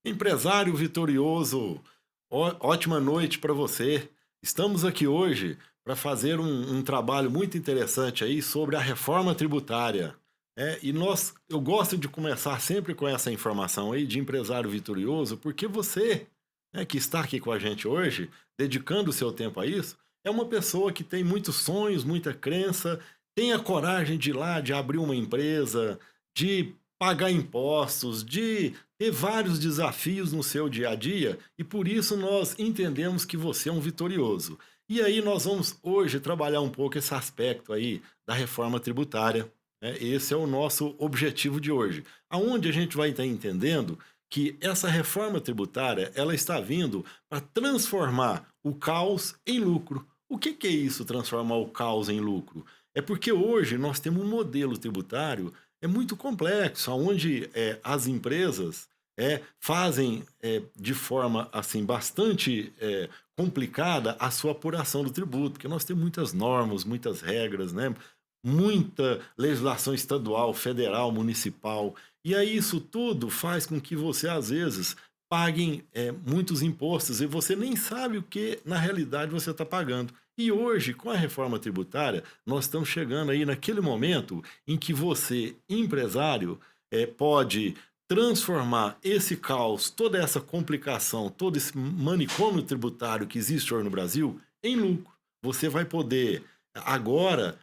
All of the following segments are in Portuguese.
Empresário vitorioso, ótima noite para você. Estamos aqui hoje para fazer um trabalho muito interessante aí sobre a reforma tributária. Eu gosto de começar sempre com essa informação aí de empresário vitorioso, porque você, que está aqui com a gente hoje, dedicando o seu tempo a isso, é uma pessoa que tem muitos sonhos, muita crença, tem a coragem de ir lá, de abrir uma empresa, de pagar impostos, de ter vários desafios no seu dia a dia, e por isso nós entendemos que você é um vitorioso. E aí nós vamos hoje trabalhar um pouco esse aspecto aí da reforma tributária. Esse é o nosso objetivo de hoje, aonde a gente vai estar entendendo que essa reforma tributária ela está vindo para transformar o caos em lucro. O que é isso, transformar o caos em lucro? É porque hoje nós temos um modelo tributário muito complexo, onde as empresas fazem de forma assim bastante complicada a sua apuração do tributo, porque nós temos muitas normas, muitas regras, né? Muita legislação estadual, federal, municipal, e aí isso tudo faz com que você às vezes pague muitos impostos e você nem sabe o que na realidade você está pagando. E hoje, com a reforma tributária, nós estamos chegando aí naquele momento em que você, empresário, pode transformar esse caos, toda essa complicação, todo esse manicômio tributário que existe hoje no Brasil, em lucro. Você vai poder, agora,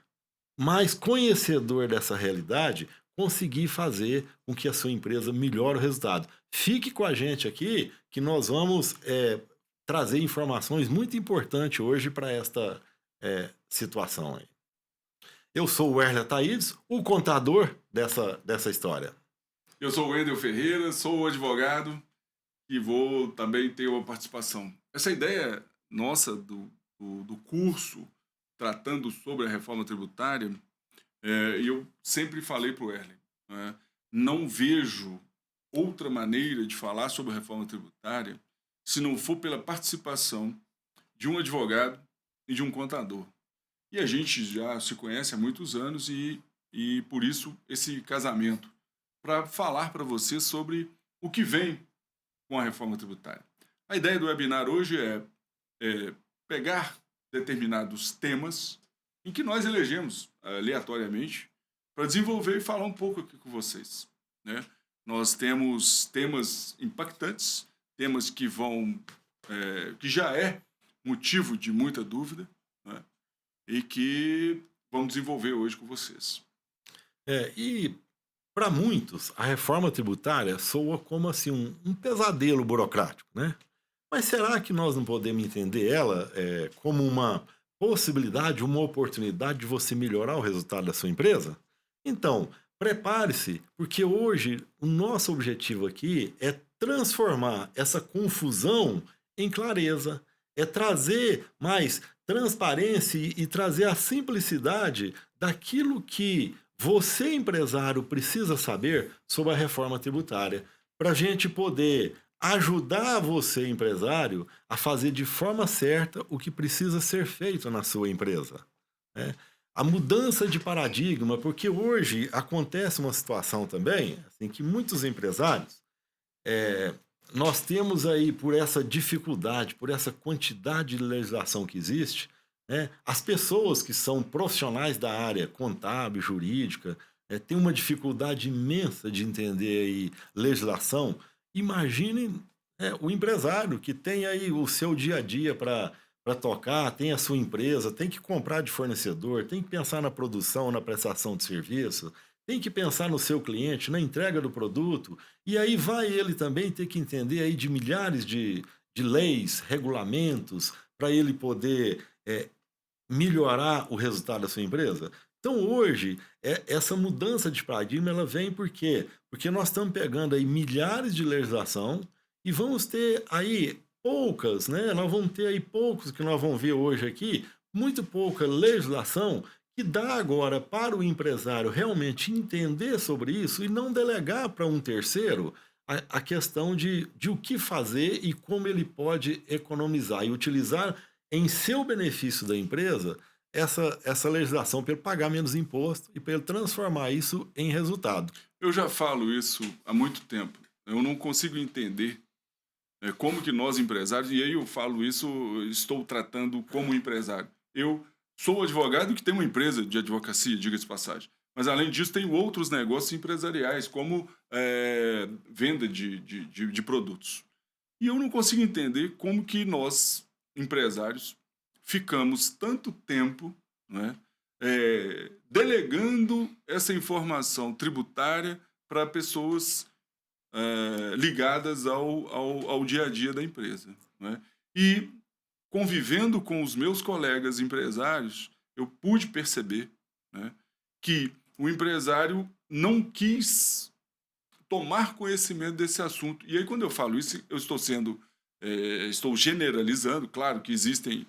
mais conhecedor dessa realidade, conseguir fazer com que a sua empresa melhore o resultado. Fique com a gente aqui, que nós vamos trazer informações muito importantes hoje para esta situação aí. Eu sou o Werner Taídes, o contador dessa história. Eu sou o Wendel Ferreira, sou o advogado e vou também ter uma participação. Essa ideia nossa do curso tratando sobre a reforma tributária, eu sempre falei para o Werner, né, não vejo outra maneira de falar sobre a reforma tributária se não for pela participação de um advogado e de um contador. E a gente já se conhece há muitos anos e por isso esse casamento, para falar para você sobre o que vem com a reforma tributária. A ideia do webinar hoje é pegar determinados temas em que nós elegemos aleatoriamente para desenvolver e falar um pouco aqui com vocês, né? Nós temos temas impactantes, temas que que já é motivo de muita dúvida, né? E que vamos desenvolver hoje com vocês. E para muitos, a reforma tributária soa como assim um pesadelo burocrático, né? Mas será que nós não podemos entender ela como uma possibilidade, uma oportunidade de você melhorar o resultado da sua empresa? Então, prepare-se, porque hoje o nosso objetivo aqui é transformar essa confusão em clareza, é trazer mais transparência e trazer a simplicidade daquilo que você, empresário, precisa saber sobre a reforma tributária, para a gente poder ajudar você, empresário, a fazer de forma certa o que precisa ser feito na sua empresa, né? A mudança de paradigma, porque hoje acontece uma situação também, assim, que muitos empresários, é, nós temos aí, por essa dificuldade, por essa quantidade de legislação que existe, né, as pessoas que são profissionais da área contábil, jurídica, têm uma dificuldade imensa de entender aí legislação. Imaginem o empresário que tem aí o seu dia a dia para tocar, tem a sua empresa, tem que comprar de fornecedor, tem que pensar na produção, na prestação de serviço, tem que pensar no seu cliente, na entrega do produto, e aí vai ele também ter que entender aí de milhares de leis, regulamentos, para ele poder melhorar o resultado da sua empresa. Então hoje, essa mudança de paradigma ela vem por quê? Porque nós estamos pegando aí milhares de legislação e vamos ter aí poucas, né? Nós vamos ter aí poucos que nós vamos ver hoje aqui, muito pouca legislação que dá agora para o empresário realmente entender sobre isso e não delegar para um terceiro a questão de o que fazer e como ele pode economizar e utilizar em seu benefício da empresa essa legislação para ele pagar menos imposto e para ele transformar isso em resultado. Eu já falo isso há muito tempo. Eu não consigo entender como que nós empresários, e aí eu falo isso, estou tratando como empresário. Eu sou advogado que tem uma empresa de advocacia, diga-se de passagem. Mas, além disso, tenho outros negócios empresariais, como venda de produtos. E eu não consigo entender como que nós, empresários, ficamos tanto tempo, né, delegando essa informação tributária para pessoas ligadas ao dia a dia da empresa, né? E, convivendo com os meus colegas empresários, eu pude perceber, né, que o empresário não quis tomar conhecimento desse assunto. E aí, quando eu falo isso, eu estou generalizando. Claro que existem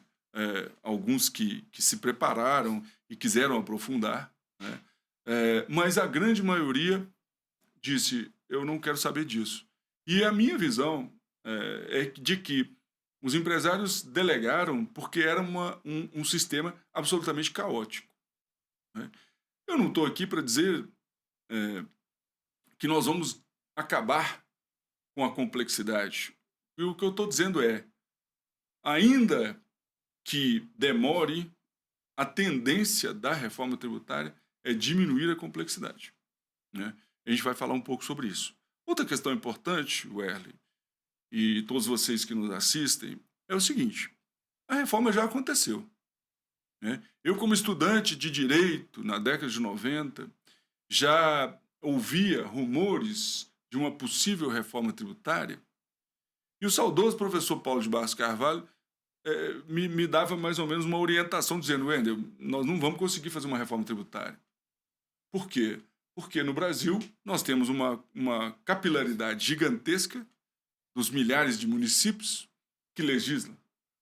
alguns que se prepararam e quiseram aprofundar, né? Mas a grande maioria disse: eu não quero saber disso. E a minha visão é de que os empresários delegaram porque era um sistema absolutamente caótico, né? Eu não estou aqui para dizer que nós vamos acabar com a complexidade. E o que eu estou dizendo é, ainda que demore, a tendência da reforma tributária é diminuir a complexidade, né? A gente vai falar um pouco sobre isso. Outra questão importante, Werley, e todos vocês que nos assistem, é o seguinte: a reforma já aconteceu, né? Eu, como estudante de direito, na década de 90, já ouvia rumores de uma possível reforma tributária, e o saudoso professor Paulo de Barros Carvalho me dava mais ou menos uma orientação, dizendo: Wendel, nós não vamos conseguir fazer uma reforma tributária. Por quê? Porque no Brasil nós temos uma capilaridade gigantesca dos milhares de municípios que legislam.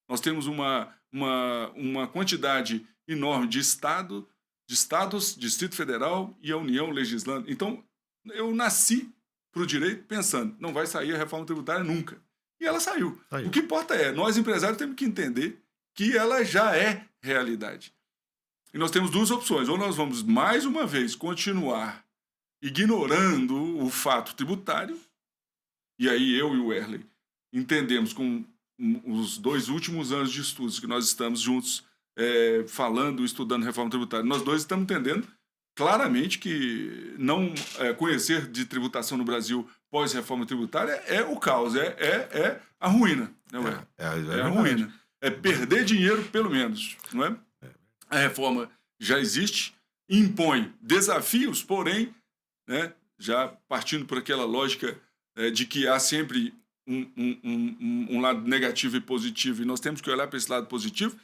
Nós temos uma quantidade enorme de estados, Distrito Federal e a União legislando. Então, eu nasci para o direito pensando: não vai sair a reforma tributária nunca. E ela saiu. O que importa é, nós empresários temos que entender que ela já é realidade. E nós temos duas opções: ou nós vamos, mais uma vez, continuar ignorando o fato tributário, e aí eu e o Werley entendemos, com os 2 últimos anos de estudos que nós estamos juntos falando, estudando reforma tributária, nós dois estamos entendendo claramente que não conhecer de tributação no Brasil pós-reforma tributária é o caos, é a ruína, né, Werley? É a ruína. É perder dinheiro, pelo menos, não é? A reforma já existe, impõe desafios, porém, né, já partindo por aquela lógica de que há sempre um lado negativo e positivo, e nós temos que olhar para esse lado positivo,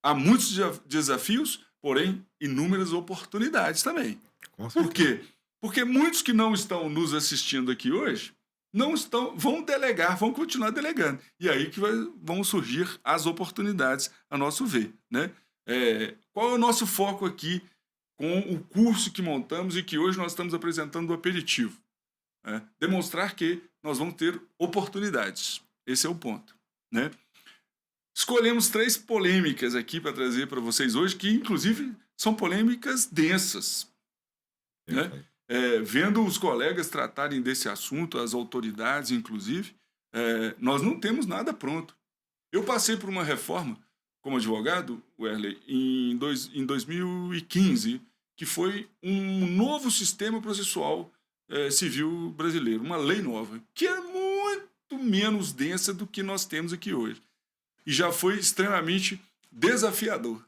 há muitos desafios, porém, inúmeras oportunidades também. Por quê? Porque muitos que não estão nos assistindo aqui hoje vão delegar, vão continuar delegando. E aí que vão surgir as oportunidades, a nosso ver, né? Qual é o nosso foco aqui com o curso que montamos e que hoje nós estamos apresentando do aperitivo? Demonstrar que nós vamos ter oportunidades. Esse é o ponto, né? Escolhemos 3 polêmicas aqui para trazer para vocês hoje, que inclusive são polêmicas densas, né? Vendo os colegas tratarem desse assunto, as autoridades inclusive, nós não temos nada pronto. Eu passei por uma reforma como advogado, Werley, em 2015, que foi um novo sistema processual civil brasileiro, uma lei nova, que é muito menos densa do que nós temos aqui hoje. E já foi extremamente desafiador,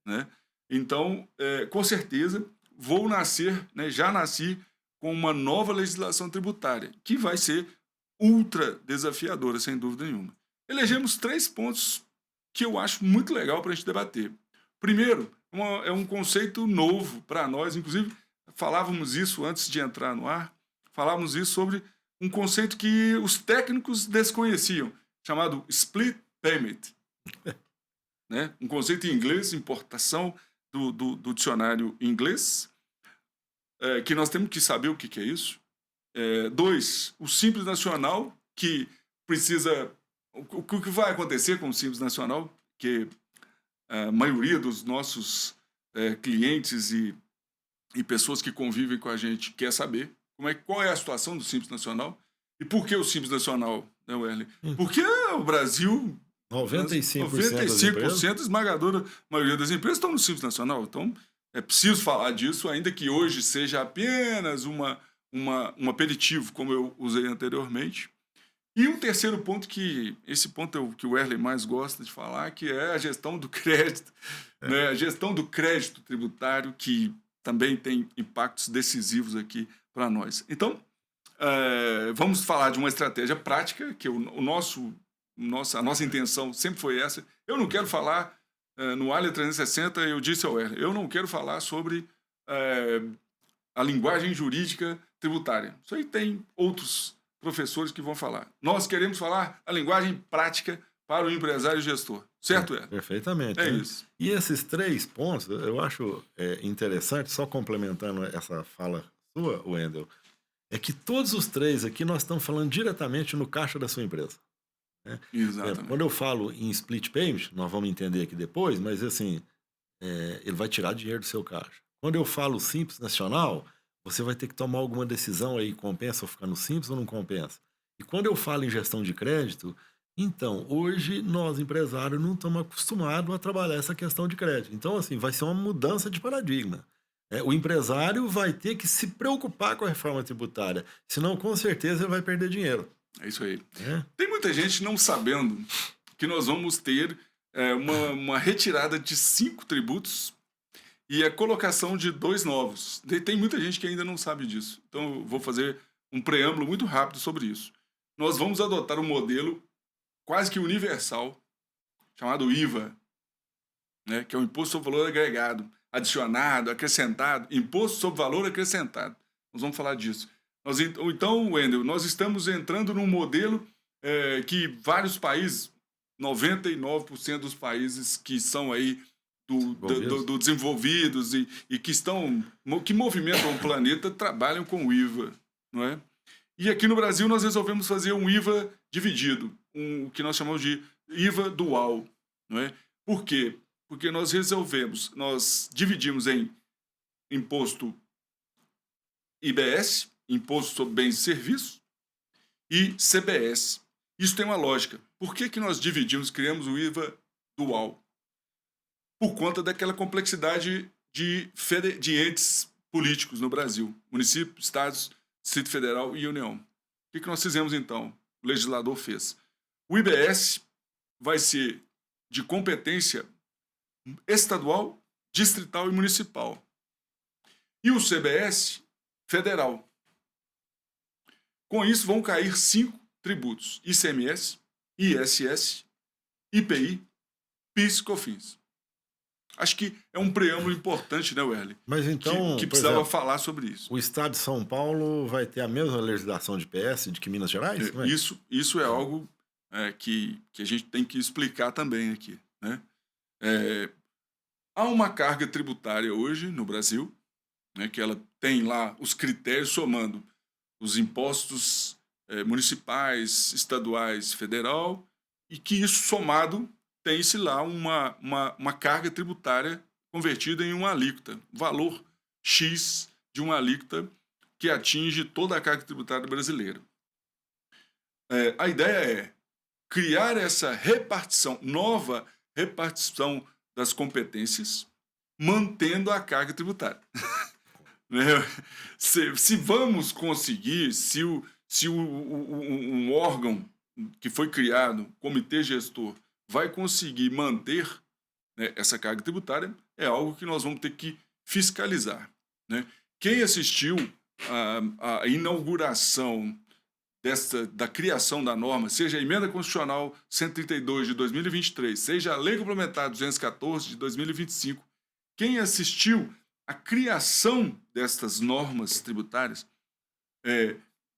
né? Então, com certeza, vou nascer, né, já nasci com uma nova legislação tributária, que vai ser ultra desafiadora, sem dúvida nenhuma. Elegemos 3 pontos que eu acho muito legal para a gente debater. Primeiro, é um conceito novo para nós, inclusive falávamos isso antes de entrar no ar, falávamos isso sobre um conceito que os técnicos desconheciam, chamado split payment, né? Um conceito em inglês, importação do dicionário inglês, que nós temos que saber o que é isso. 2, o Simples Nacional, que precisa... O que vai acontecer com o Simples Nacional, que a maioria dos nossos clientes e pessoas que convivem com a gente quer saber qual é a situação do Simples Nacional e por que o Simples Nacional né, Werley? Hum. Porque o Brasil, 95% das empresas. 95% esmagadora maioria das empresas estão no Simples Nacional. Então, é preciso falar disso, ainda que hoje seja apenas um aperitivo, como eu usei anteriormente. E um terceiro ponto, esse ponto é o que o Werley mais gosta de falar, que é a gestão do crédito, né? A gestão do crédito tributário, que também tem impactos decisivos aqui para nós. Então, vamos falar de uma estratégia prática, que a nossa intenção sempre foi essa. Eu não quero falar, no Alia 360, eu disse ao Werley, eu não quero falar sobre a linguagem jurídica tributária. Isso aí tem outros professores que vão falar. Nós queremos falar a linguagem prática para o empresário e gestor. Certo, Werley? Perfeitamente. É né? isso. E esses 3 pontos, eu acho interessante, só complementando essa fala sua, Wendel, é que todos os 3 aqui nós estamos falando diretamente no caixa da sua empresa. Né? Exatamente. Quando eu falo em split payment, nós vamos entender aqui depois, mas assim, ele vai tirar dinheiro do seu caixa. Quando eu falo Simples Nacional, você vai ter que tomar alguma decisão aí, compensa ou ficar no Simples ou não compensa. E quando eu falo em gestão de crédito, então, hoje nós empresários não estamos acostumados a trabalhar essa questão de crédito. Então, assim, vai ser uma mudança de paradigma. O empresário vai ter que se preocupar com a reforma tributária, senão com certeza ele vai perder dinheiro. É isso aí. Né? Tem muita gente não sabendo que nós vamos ter uma retirada de 5 tributos e a colocação de 2 novos. Tem muita gente que ainda não sabe disso. Então, eu vou fazer um preâmbulo muito rápido sobre isso. Nós vamos adotar um modelo quase que universal, chamado IVA, né, que é o Imposto sobre Valor Agregado, adicionado, acrescentado, Imposto sobre Valor Acrescentado. Nós vamos falar disso. Então, Wendel, nós estamos entrando num modelo que vários países, 99% dos países que são aí do desenvolvidos e que movimentam o planeta trabalham com o IVA, não é? E aqui no Brasil nós resolvemos fazer um IVA dividido, o que nós chamamos de IVA dual, não é? Por quê? Porque nós dividimos em imposto IBS, Imposto sobre Bens e Serviços, e CBS. Isso tem uma lógica. Por que nós criamos o IVA dual? Por conta daquela complexidade de entes políticos no Brasil, município, estados, Distrito Federal e União. O que nós fizemos então? O legislador fez. O IBS vai ser de competência estadual, distrital e municipal. E o CBS, federal. Com isso vão cair 5 tributos: ICMS, ISS, IPI, PIS e COFINS. Acho que é um preâmbulo importante, né, Werley? Mas então, que precisava falar sobre isso. O Estado de São Paulo vai ter a mesma legislação de PS de que Minas Gerais? Isso é algo que a gente tem que explicar também aqui, né? Há uma carga tributária hoje no Brasil, né, que ela tem lá os critérios somando os impostos municipais, estaduais, federal, e que isso somado tem-se lá uma carga tributária convertida em uma alíquota, valor X de uma alíquota que atinge toda a carga tributária brasileira. A ideia é criar essa nova repartição das competências, mantendo a carga tributária. Se vamos conseguir, se um órgão que foi criado, comitê gestor, vai conseguir manter, né, essa carga tributária, é algo que nós vamos ter que fiscalizar, né? Quem assistiu à inauguração da criação da norma, seja a Emenda Constitucional 132 de 2023, seja a Lei Complementar 214 de 2025, quem assistiu à criação destas normas tributárias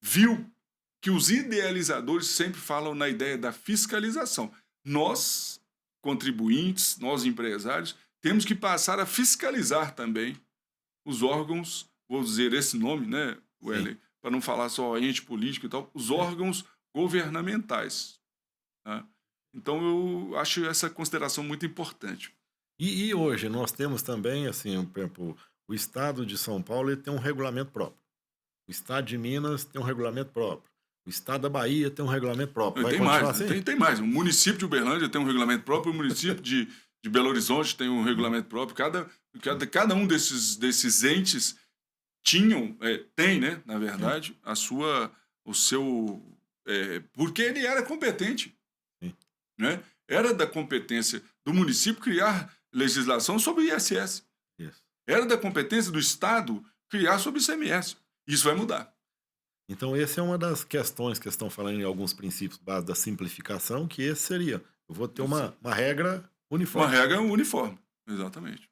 viu que os idealizadores sempre falam na ideia da fiscalização. Nós, contribuintes, nós empresários, temos que passar a fiscalizar também os órgãos, vou dizer esse nome, né, Werley, para não falar só ente político e tal, os órgãos governamentais. Tá? Então, eu acho essa consideração muito importante. E hoje nós temos também, assim, por exemplo, o Estado de São Paulo ele tem um regulamento próprio. O Estado de Minas tem um regulamento próprio. o estado da Bahia tem um regulamento próprio. Vai Tem continuar mais, né? assim? Tem mais. O município de Uberlândia tem um regulamento próprio, o município de Belo Horizonte tem um regulamento próprio. Cada um desses entes tem, né, na verdade, o seu... porque ele era competente, Sim. né? Era da competência do município criar legislação sobre o ISS. Isso. Era da competência do Estado criar sobre o ICMS. Isso vai mudar. Então, essa é uma das questões que estão falando em alguns princípios base da simplificação, que esse seria, eu vou ter uma regra Uma uniforme. regra uniforme, exatamente.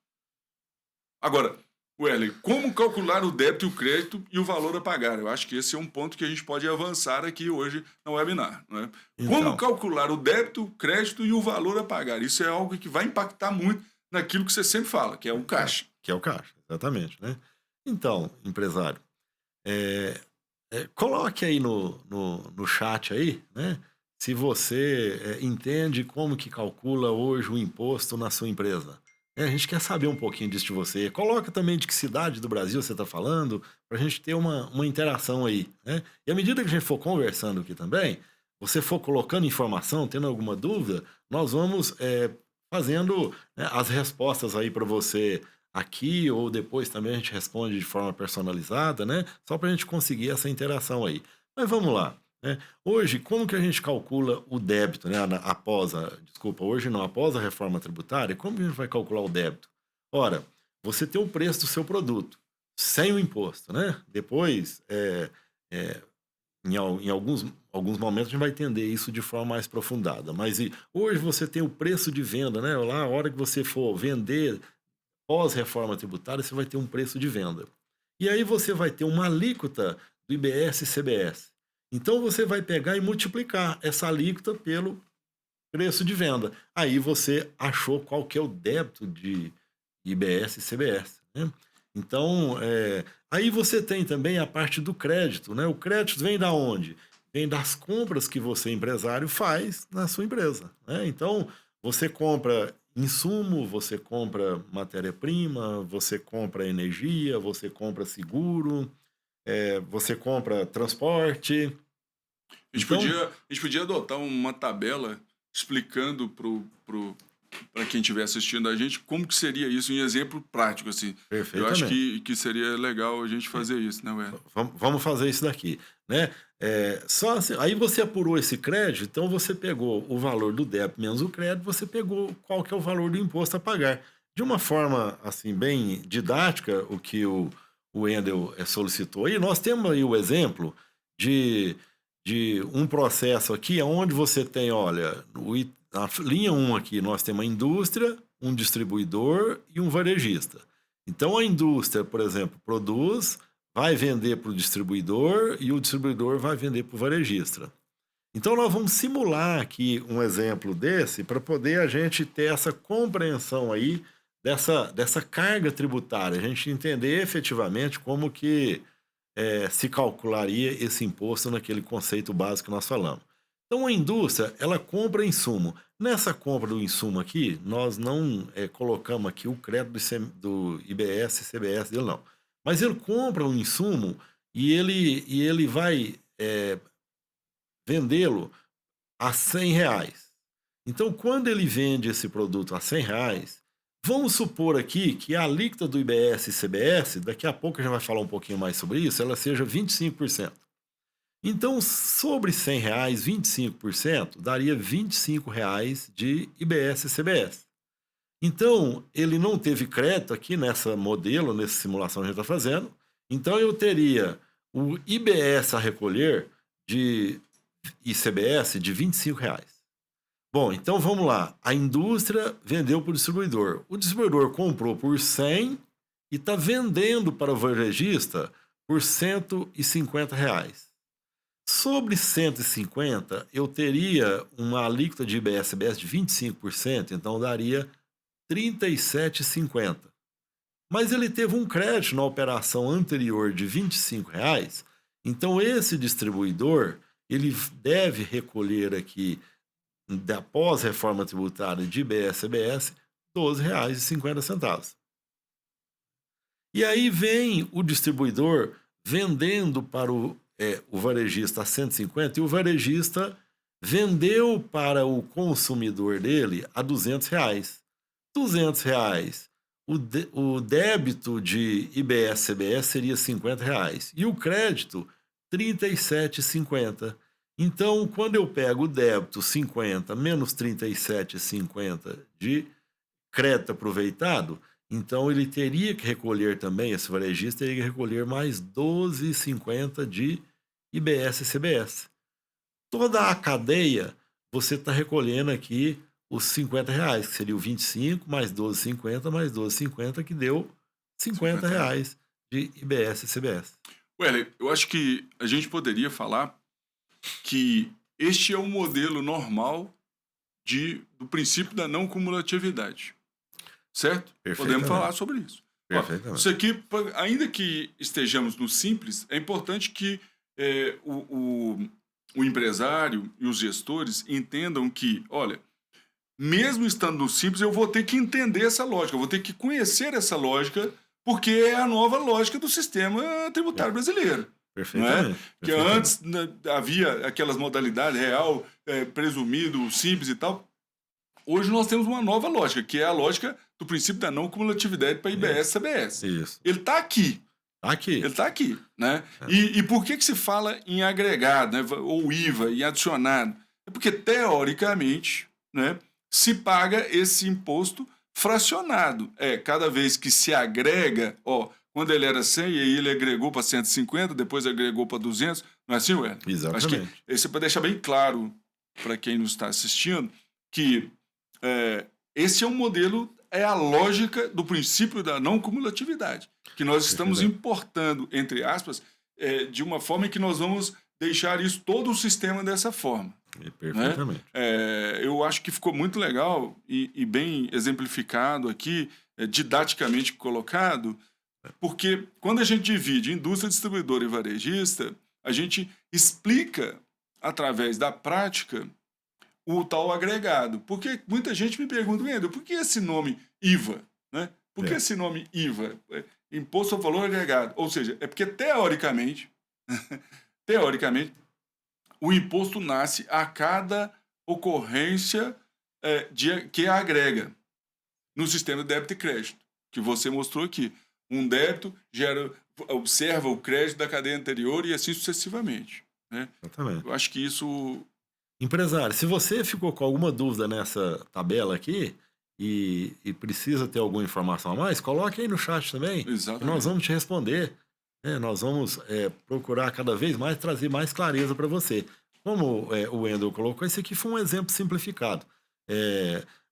Agora, Wesley, como calcular o débito e o crédito e o valor a pagar? Eu acho que esse é um ponto que a gente pode avançar aqui hoje no webinar. Não é? Como Então, calcular o débito, o crédito e o valor a pagar? Isso é algo que vai impactar muito naquilo que você sempre fala, que é o caixa. que é o caixa, exatamente, né? Então, empresário, coloque aí no chat aí, né? Se você entende como que calcula hoje o imposto na sua empresa. A gente quer saber um pouquinho disso de você. Coloca também de que cidade do Brasil você está falando, para a gente ter uma interação aí, né? E à medida que a gente for conversando aqui também, você for colocando informação, tendo alguma dúvida, nós vamos fazendo, né, as respostas aí para você aqui, ou depois também a gente responde de forma personalizada, né? Só para a gente conseguir essa interação aí. Mas vamos lá, né? Hoje, como que a gente calcula o débito, né? Hoje não, após a reforma tributária, como que a gente vai calcular o débito? Ora, você tem o preço do seu produto, sem o imposto, né? Depois, em alguns momentos a gente vai entender isso de forma mais aprofundada. Mas hoje você tem o preço de venda, né? Lá, a hora que você for vender, pós-reforma tributária, você vai ter um preço de venda. E aí você vai ter uma alíquota do IBS e CBS. Então você vai pegar e multiplicar essa alíquota pelo preço de venda. Aí você achou qual que é o débito de IBS e CBS, né? Então, aí você tem também a parte do crédito, né? O crédito vem da onde? Vem das compras que você, empresário, faz na sua empresa, né? Então, você compra insumo, você compra matéria-prima, você compra energia, você compra seguro, você compra transporte. Então, A gente podia adotar uma tabela explicando para quem estiver assistindo a gente como que seria isso em exemplo prático, assim. Eu acho perfeitamente. que seria legal a gente fazer isso, né, Wesley? Vamos fazer isso daqui, né? Só assim, aí você apurou esse crédito, então você pegou o valor do débito menos o crédito, você pegou qual que é o valor do imposto a pagar. De uma forma assim bem didática, o que o Wendel solicitou. E nós temos aí o exemplo de, de um processo aqui onde você tem, olha, na linha 1 aqui nós temos a indústria, um distribuidor e um varejista. Então a indústria, por exemplo, produz, vai vender para o distribuidor e o distribuidor vai vender para o varejista. Então nós vamos simular aqui um exemplo desse para poder a gente ter essa compreensão aí dessa carga tributária, a gente entender efetivamente como que se calcularia esse imposto naquele conceito básico que nós falamos. Então a indústria, ela compra insumo. Nessa compra do insumo aqui, nós não colocamos aqui o crédito do IBS e CBS dele, não. Mas ele compra um insumo e ele vai vendê-lo a R$ 100. Então, quando ele vende esse produto a R$ 100, vamos supor aqui que a alíquota do IBS e CBS, daqui a pouco a gente vai falar um pouquinho mais sobre isso, ela seja 25%. Então, sobre R$ 100, 25% daria R$ 25 de IBS e CBS. Então, ele não teve crédito aqui nessa modelo, nessa simulação que a gente está fazendo. Então, eu teria o IBS a recolher de ICBS de R$ 25. Bom, então vamos lá. A indústria vendeu para o distribuidor. O distribuidor comprou por 100 e está vendendo para o varejista por R$ 150. Sobre 150, eu teria uma alíquota de IBS-CBS de 25%, então daria R$ 37,50. Mas ele teve um crédito na operação anterior de R$ 25, então esse distribuidor ele deve recolher aqui, após reforma tributária de IBS-CBS, R$ 12,50. E aí vem o distribuidor vendendo para o o varejista a 150 e o varejista vendeu para o consumidor dele a R$ 200. R$ 200. O débito de IBS-CBS seria R$ 50 e o crédito R$ 37,50. Então, quando eu pego o débito 50 menos 37,50 de crédito aproveitado, então ele teria que recolher também, esse varejista teria que recolher mais 12,50 de IBS-CBS. Toda a cadeia, você está recolhendo aqui os R$ 50, que seria o 25 mais 12,50 mais 12,50, que deu R$ 50 de IBS-CBS. Wesley, eu acho que a gente poderia falar que este é o modelo normal do princípio da não cumulatividade. Certo? Podemos falar sobre isso. Ó, isso aqui, ainda que estejamos no simples, é importante que o empresário e os gestores entendam que, olha, mesmo estando no simples, eu vou ter que entender essa lógica, eu vou ter que conhecer essa lógica, porque é a nova lógica do sistema tributário brasileiro. Perfeitamente. Que antes havia aquelas modalidades real, presumido, simples e tal. Hoje nós temos uma nova lógica, que é a lógica do princípio da não cumulatividade para IBS-CBS. Isso. Ele está aqui. Ele está aqui. Né? E por que se fala em agregado, né? Ou IVA, em adicionado? É porque, teoricamente, né, se paga esse imposto fracionado. Cada vez que se agrega, quando ele era 100, e aí ele agregou para 150, depois agregou para 200, não é assim, Ué? Exatamente. Acho que isso é para deixar bem claro para quem nos está assistindo que esse é um modelo, é a lógica do princípio da não cumulatividade, que nós estamos importando, entre aspas, de uma forma em que nós vamos deixar isso, todo o sistema dessa forma. Perfeitamente. Né? Eu acho que ficou muito legal e bem exemplificado aqui, didaticamente colocado, porque quando a gente divide indústria, distribuidora e varejista, a gente explica, através da prática, o tal agregado. Porque muita gente me pergunta, Wendel, por que esse nome IVA? Né? Por que esse nome IVA? Imposto ao Valor Agregado. Ou seja, é porque, teoricamente, o imposto nasce a cada ocorrência que agrega no sistema de débito e crédito, que você mostrou aqui. Um débito observa o crédito da cadeia anterior e assim sucessivamente. Né? Exatamente. Eu acho que isso... Empresário, se você ficou com alguma dúvida nessa tabela aqui e precisa ter alguma informação a mais, coloque aí no chat também. Exatamente. Que nós vamos te responder. Nós vamos procurar cada vez mais trazer mais clareza para você. Como o Wendel colocou, esse aqui foi um exemplo simplificado.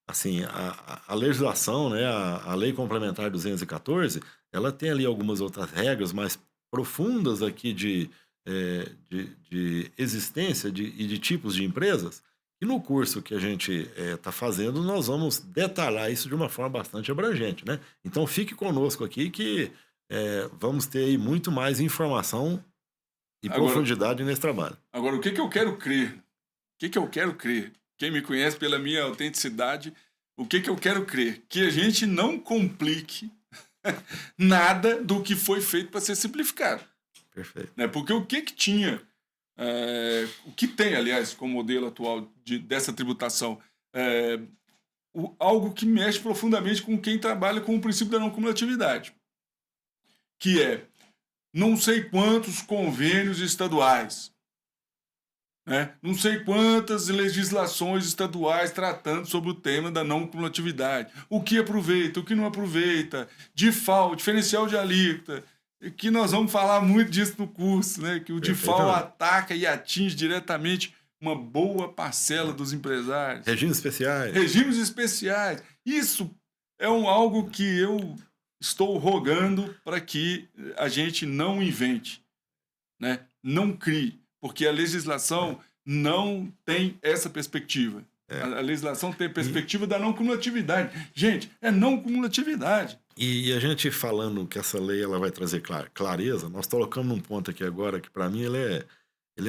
Assim, a legislação, né, a Lei Complementar 214, ela tem ali algumas outras regras mais profundas aqui de existência e de tipos de empresas, e no curso que a gente está fazendo, nós vamos detalhar isso de uma forma bastante abrangente, né? Então fique conosco aqui que vamos ter aí muito mais informação e profundidade nesse trabalho. Agora, o que eu quero crer? Quem me conhece pela minha autenticidade, o que eu quero crer? Que a gente não complique nada do que foi feito para ser simplificado. Perfeito. Né? Porque o que tinha, o que tem, aliás, como modelo atual dessa tributação, algo que mexe profundamente com quem trabalha com o princípio da não cumulatividade, que é não sei quantos convênios estaduais, né? Não sei quantas legislações estaduais tratando sobre o tema da não cumulatividade, o que aproveita, o que não aproveita, default, diferencial de alíquota, que nós vamos falar muito disso no curso, né? Que o default ataca e atinge diretamente uma boa parcela dos empresários. Regimes especiais. Regimes especiais. Isso é algo que eu estou rogando para que a gente não invente, né? Não crie, porque a legislação não tem essa perspectiva. A legislação tem a perspectiva da não cumulatividade. Gente, é não cumulatividade. E a gente falando que essa lei ela vai trazer clareza, nós colocamos num ponto aqui agora que, para mim, ele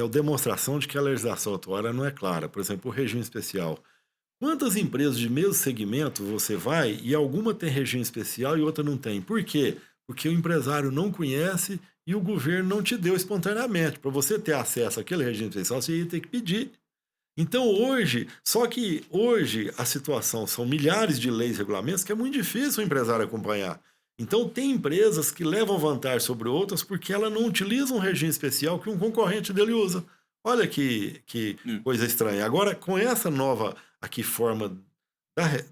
é a demonstração de que a legislação atual não é clara. Por exemplo, o regime especial. Quantas empresas de mesmo segmento você vai e alguma tem regime especial e outra não tem? Por quê? Porque o empresário não conhece e o governo não te deu espontaneamente. Para você ter acesso àquele regime especial, você ia ter que pedir. Então hoje, só que hoje a situação são milhares de leis e regulamentos que é muito difícil o empresário acompanhar. Então tem empresas que levam vantagem sobre outras porque ela não utiliza um regime especial que um concorrente dele usa. Olha que Hum. coisa estranha. Agora, com essa nova aqui forma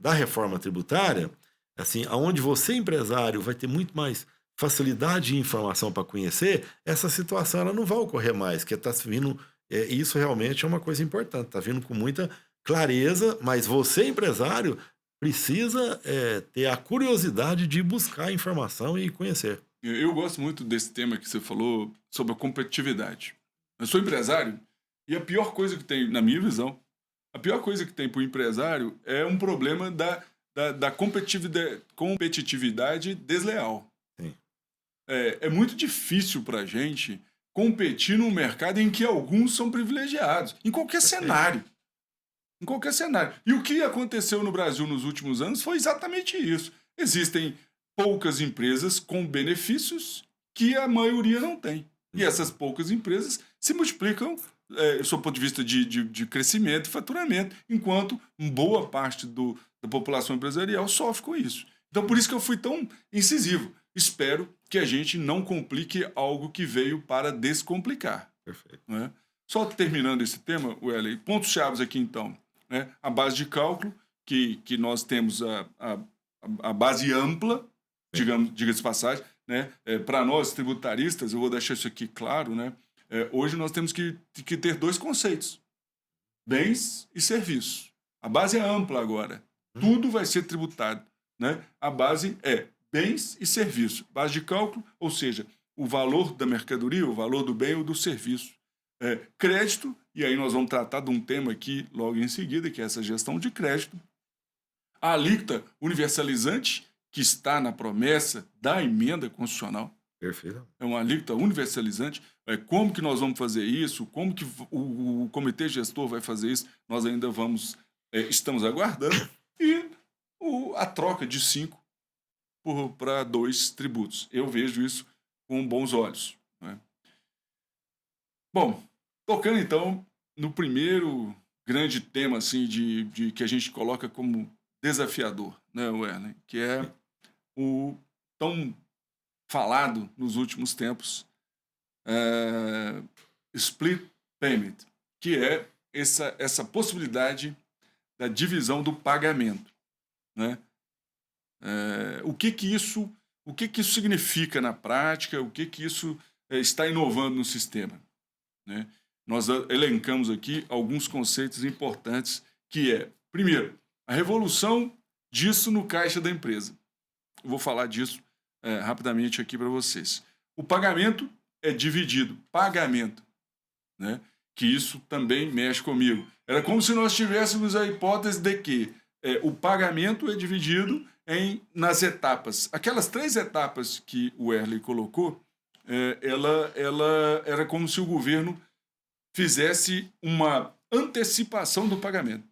da reforma tributária, assim, aonde você, empresário, vai ter muito mais facilidade de informação para conhecer, essa situação ela não vai ocorrer mais, que está vindo, isso realmente é uma coisa importante, está vindo com muita clareza, mas você, empresário, precisa ter a curiosidade de buscar informação e conhecer. Eu gosto muito desse tema que você falou sobre a competitividade. Eu sou empresário e a pior coisa que tem, na minha visão, a pior coisa que tem para o empresário é um problema da competitividade desleal. Sim. É muito difícil para a gente competir num mercado em que alguns são privilegiados, em qualquer Perfeito. cenário. Em qualquer cenário. E o que aconteceu no Brasil nos últimos anos foi exatamente isso. Existem poucas empresas com benefícios que a maioria não tem. E essas poucas empresas se multiplicam, sob o ponto de vista de crescimento e faturamento, enquanto boa parte da população empresarial sofre com isso. Então, por isso que eu fui tão incisivo. Espero que a gente não complique algo que veio para descomplicar. Perfeito. Não é? Só terminando esse tema, Welly, pontos-chave aqui então. Né? A base de cálculo, que nós temos a base ampla, digamos, diga-se de passagem, né? Para nós tributaristas, eu vou deixar isso aqui claro, né? Hoje nós temos que ter dois conceitos: bens e serviços. A base é ampla agora. Tudo vai ser tributado. Né? A base é bens e serviços. Base de cálculo, ou seja, o valor da mercadoria, o valor do bem ou do serviço. Crédito, e aí nós vamos tratar de um tema aqui logo em seguida, que é essa gestão de crédito. A alíquota universalizante, que está na promessa da emenda constitucional. Perfeito. É uma alíquota universalizante. Como que nós vamos fazer isso? Como que o comitê gestor vai fazer isso? Nós ainda estamos aguardando. E a troca de 5 para 2 tributos. Eu vejo isso com bons olhos. Né? Bom, tocando então no primeiro grande tema assim, de que a gente coloca como desafiador, né, Werner? Que é o tão falado nos últimos tempos split payment, que é essa possibilidade da divisão do pagamento. Né? O que isso significa na prática, o que isso está inovando no sistema. Né? Nós elencamos aqui alguns conceitos importantes, que é, primeiro, a revolução disso no caixa da empresa. Eu vou falar disso rapidamente aqui para vocês. O pagamento é dividido, pagamento, né? Que isso também mexe comigo. Era como se nós tivéssemos a hipótese de que o pagamento é dividido nas etapas. Aquelas 3 etapas que o Werley colocou, ela era como se o governo fizesse uma antecipação do pagamento.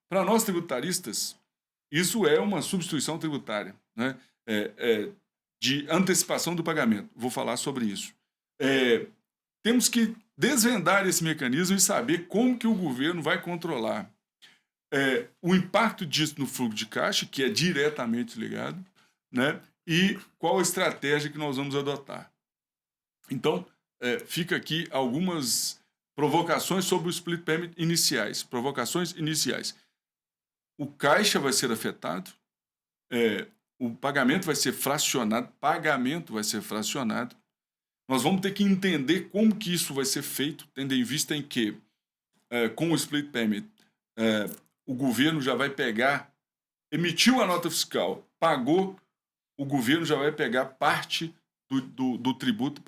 Para nós tributaristas, isso é uma substituição tributária, né? De antecipação do pagamento. Vou falar sobre isso. Temos que desvendar esse mecanismo e saber como que o governo vai controlar o impacto disso no fluxo de caixa, que é diretamente ligado, né? E qual a estratégia que nós vamos adotar. Então, fica aqui algumas provocações sobre o split payment iniciais. Provocações iniciais. O caixa vai ser afetado, o pagamento vai ser fracionado, Nós vamos ter que entender como que isso vai ser feito, tendo em vista em que, com o split payment, o governo já vai pegar, emitiu a nota fiscal, pagou, o governo já vai pegar parte do tributo,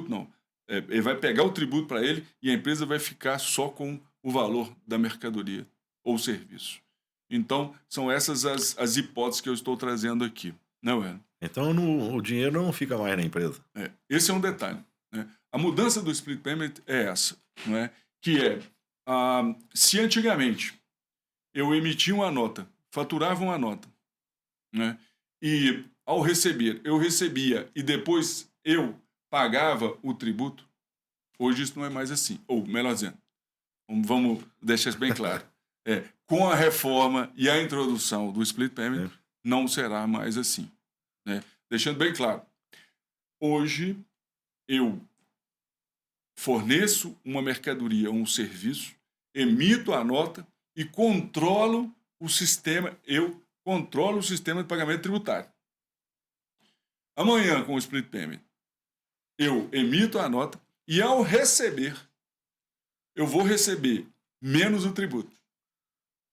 não. Ele vai pegar o tributo para ele e a empresa vai ficar só com o valor da mercadoria ou serviço. Então, são essas as hipóteses que eu estou trazendo aqui. Não é? Então o dinheiro não fica mais na empresa. Esse é um detalhe. Né? A mudança do split payment é essa. Não é? Que se antigamente eu emitia uma nota, faturava uma nota, né? E ao receber, eu recebia e depois eu pagava o tributo. Hoje isso não é mais assim. Ou, melhor dizendo, vamos deixar isso bem claro. Com a reforma e a introdução do split payment, não será mais assim. Né? Deixando bem claro, hoje eu forneço uma mercadoria ou um serviço, emito a nota e controlo o sistema, eu controlo o sistema de pagamento tributário. Amanhã, com o split payment, eu emito a nota e, ao receber, eu vou receber menos o tributo.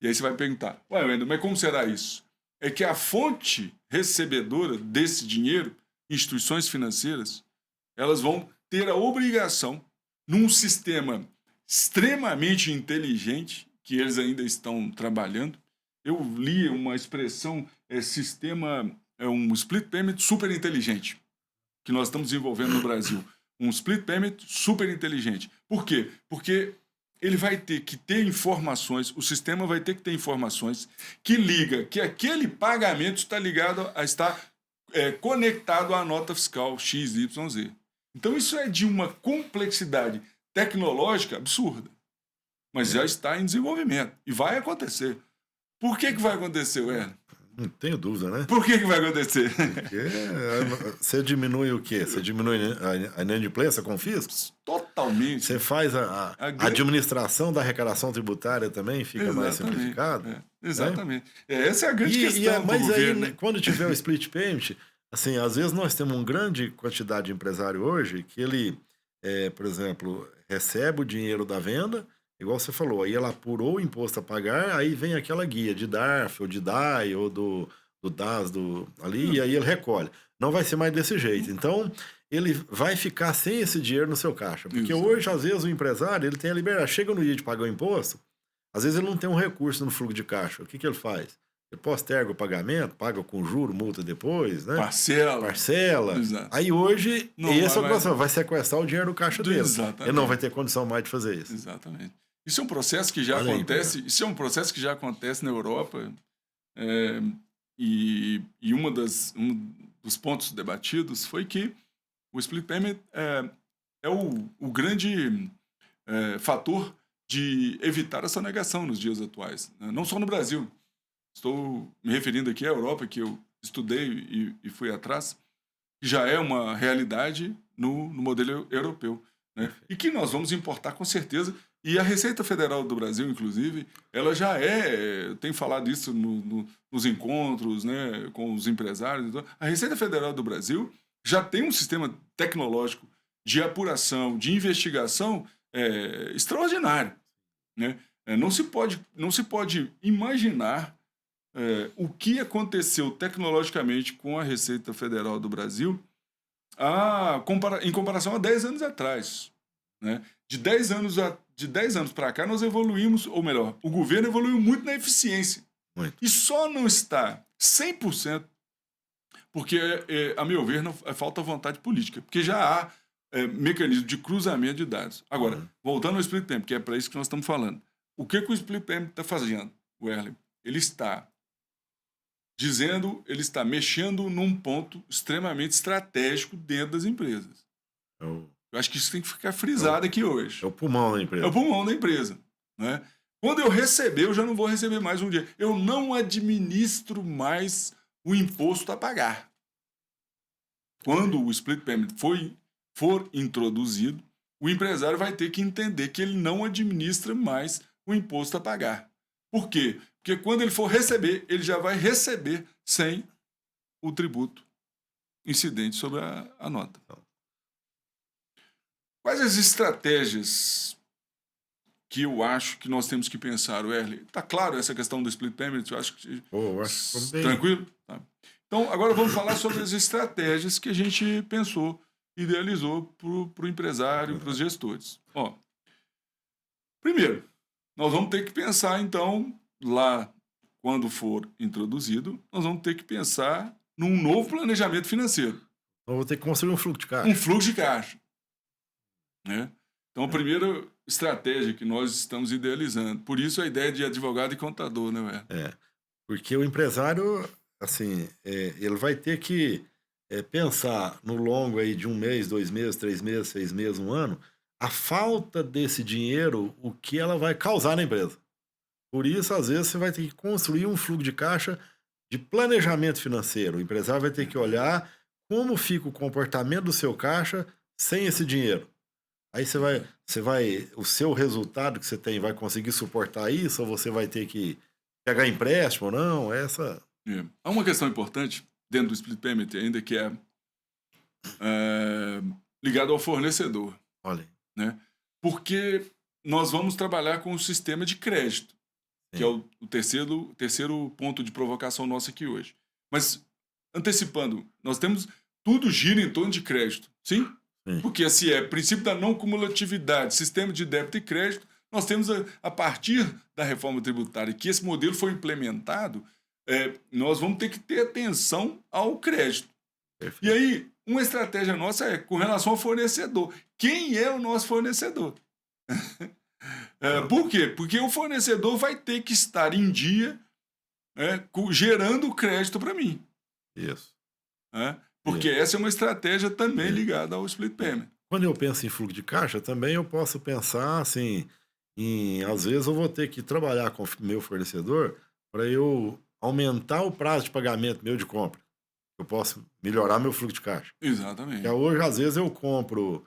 E aí você vai perguntar, ué, Wendel, mas como será isso? É que a fonte recebedora desse dinheiro, instituições financeiras, elas vão ter a obrigação, num sistema extremamente inteligente, que eles ainda estão trabalhando. Eu li uma expressão, um split payment super inteligente, que nós estamos desenvolvendo no Brasil. Um split payment super inteligente. Por quê? Porque ele vai ter que ter informações, o sistema vai ter que ter informações que liga que aquele pagamento está conectado à nota fiscal XYZ. Então isso é de uma complexidade tecnológica absurda, mas já está em desenvolvimento e vai acontecer. Por que vai acontecer, Werner? Não tenho dúvida, né? Por que vai acontecer? Porque você diminui o quê? Você diminui a inadimplência, confisco? Totalmente. Você faz a administração da arrecadação tributária também, fica mais simplificada. Exatamente. Né? Essa é a grande questão mas do aí, governo. quando tiver o split payment, assim, às vezes nós temos uma grande quantidade de empresário hoje que ele, por exemplo, recebe o dinheiro da venda, igual você falou, aí ela apurou o imposto a pagar, aí vem aquela guia de DARF, ou de DAI, ou do DAS, ali, e aí ele recolhe. Não vai ser mais desse jeito. Então, ele vai ficar sem esse dinheiro no seu caixa. Porque hoje, às vezes, o empresário, ele tem a liberdade. Chega no dia de pagar o imposto, às vezes ele não tem um recurso no fluxo de caixa. O que ele faz? Ele posterga o pagamento, paga com juro, multa depois, né? Parcela. Exato. Aí hoje, vai sequestrar o dinheiro do caixa dele. Exatamente. Ele não vai ter condição mais de fazer isso. Exatamente. Isso é um processo que já acontece. Isso é um processo que já acontece na Europa. E um dos pontos debatidos foi que o split payment é o grande fator de evitar a sonegação nos dias atuais. Né? Não só no Brasil. Estou me referindo aqui à Europa, que eu estudei e fui atrás, que já é uma realidade no modelo europeu. Né? E que nós vamos importar com certeza. E a Receita Federal do Brasil, inclusive, ela já tem falado isso nos encontros, né, com os empresários. Então, a Receita Federal do Brasil já tem um sistema tecnológico de apuração, de investigação extraordinário. Né? Não se pode imaginar o que aconteceu tecnologicamente com a Receita Federal do Brasil em comparação a 10 anos atrás. Né? De 10 anos para cá, nós evoluímos, ou melhor, o governo evoluiu muito na eficiência. Muito. E só não está 100%, porque, a meu ver, falta vontade política, porque já há mecanismo de cruzamento de dados. Agora, voltando ao split payment, que é para isso que nós estamos falando. O que o split payment está fazendo, Werley? Ele está mexendo num ponto extremamente estratégico dentro das empresas. Eu acho que isso tem que ficar frisado aqui hoje. É o pulmão da empresa. É o pulmão da empresa. Né? Quando eu receber, eu já não vou receber mais um dia. Eu não administro mais o imposto a pagar. Quando o split payment for introduzido, o empresário vai ter que entender que ele não administra mais o imposto a pagar. Por quê? Porque quando ele for receber, ele já vai receber sem o tributo incidente sobre a nota. Quais as estratégias que eu acho que nós temos que pensar, Werley? Está claro essa questão do split payment? Eu acho que tranquilo? Tá. Então, agora vamos falar sobre as estratégias que a gente pensou, idealizou para o empresário, para os gestores. Primeiro, nós vamos ter que pensar, então, lá, quando for introduzido, nós vamos ter que pensar num novo planejamento financeiro. Nós vamos ter que construir um fluxo de caixa. Um fluxo de caixa. Né? Então, a primeira estratégia que nós estamos idealizando. Por isso, a ideia de advogado e contador, né, Werner? Porque o empresário, assim, ele vai ter que pensar no longo aí de um mês, 2 meses, 3 meses, 6 meses, um ano, a falta desse dinheiro, o que ela vai causar na empresa. Por isso, às vezes, você vai ter que construir um fluxo de caixa de planejamento financeiro. O empresário vai ter que olhar como fica o comportamento do seu caixa sem esse dinheiro. Aí o seu resultado que você tem vai conseguir suportar isso, ou você vai ter que pegar empréstimo ou não? É. Há uma questão importante dentro do split payment ainda que é ligado ao fornecedor, Olha aí, né? Porque nós vamos trabalhar com o sistema de crédito, que é sim, o terceiro ponto de provocação nossa aqui hoje. Mas, antecipando, nós temos tudo gira em torno de crédito, sim? sim, Porque se é princípio da não cumulatividade, sistema de débito e crédito, nós temos a partir da reforma tributária que esse modelo foi implementado, nós vamos ter que ter atenção ao crédito. E perfeito. aí, uma estratégia nossa é com relação ao fornecedor. Quem é o nosso fornecedor? Então, Por quê? Porque o fornecedor vai ter que estar em dia, gerando crédito para mim. isso, Porque isso. essa é uma estratégia também É, ligada ao split é. payment. Quando eu penso em fluxo de caixa, também eu posso pensar assim, às vezes eu vou ter que trabalhar com o meu fornecedor para eu aumentar o prazo de pagamento meu de compra. Eu posso melhorar meu fluxo de caixa. Porque Exatamente. hoje, às vezes, eu compro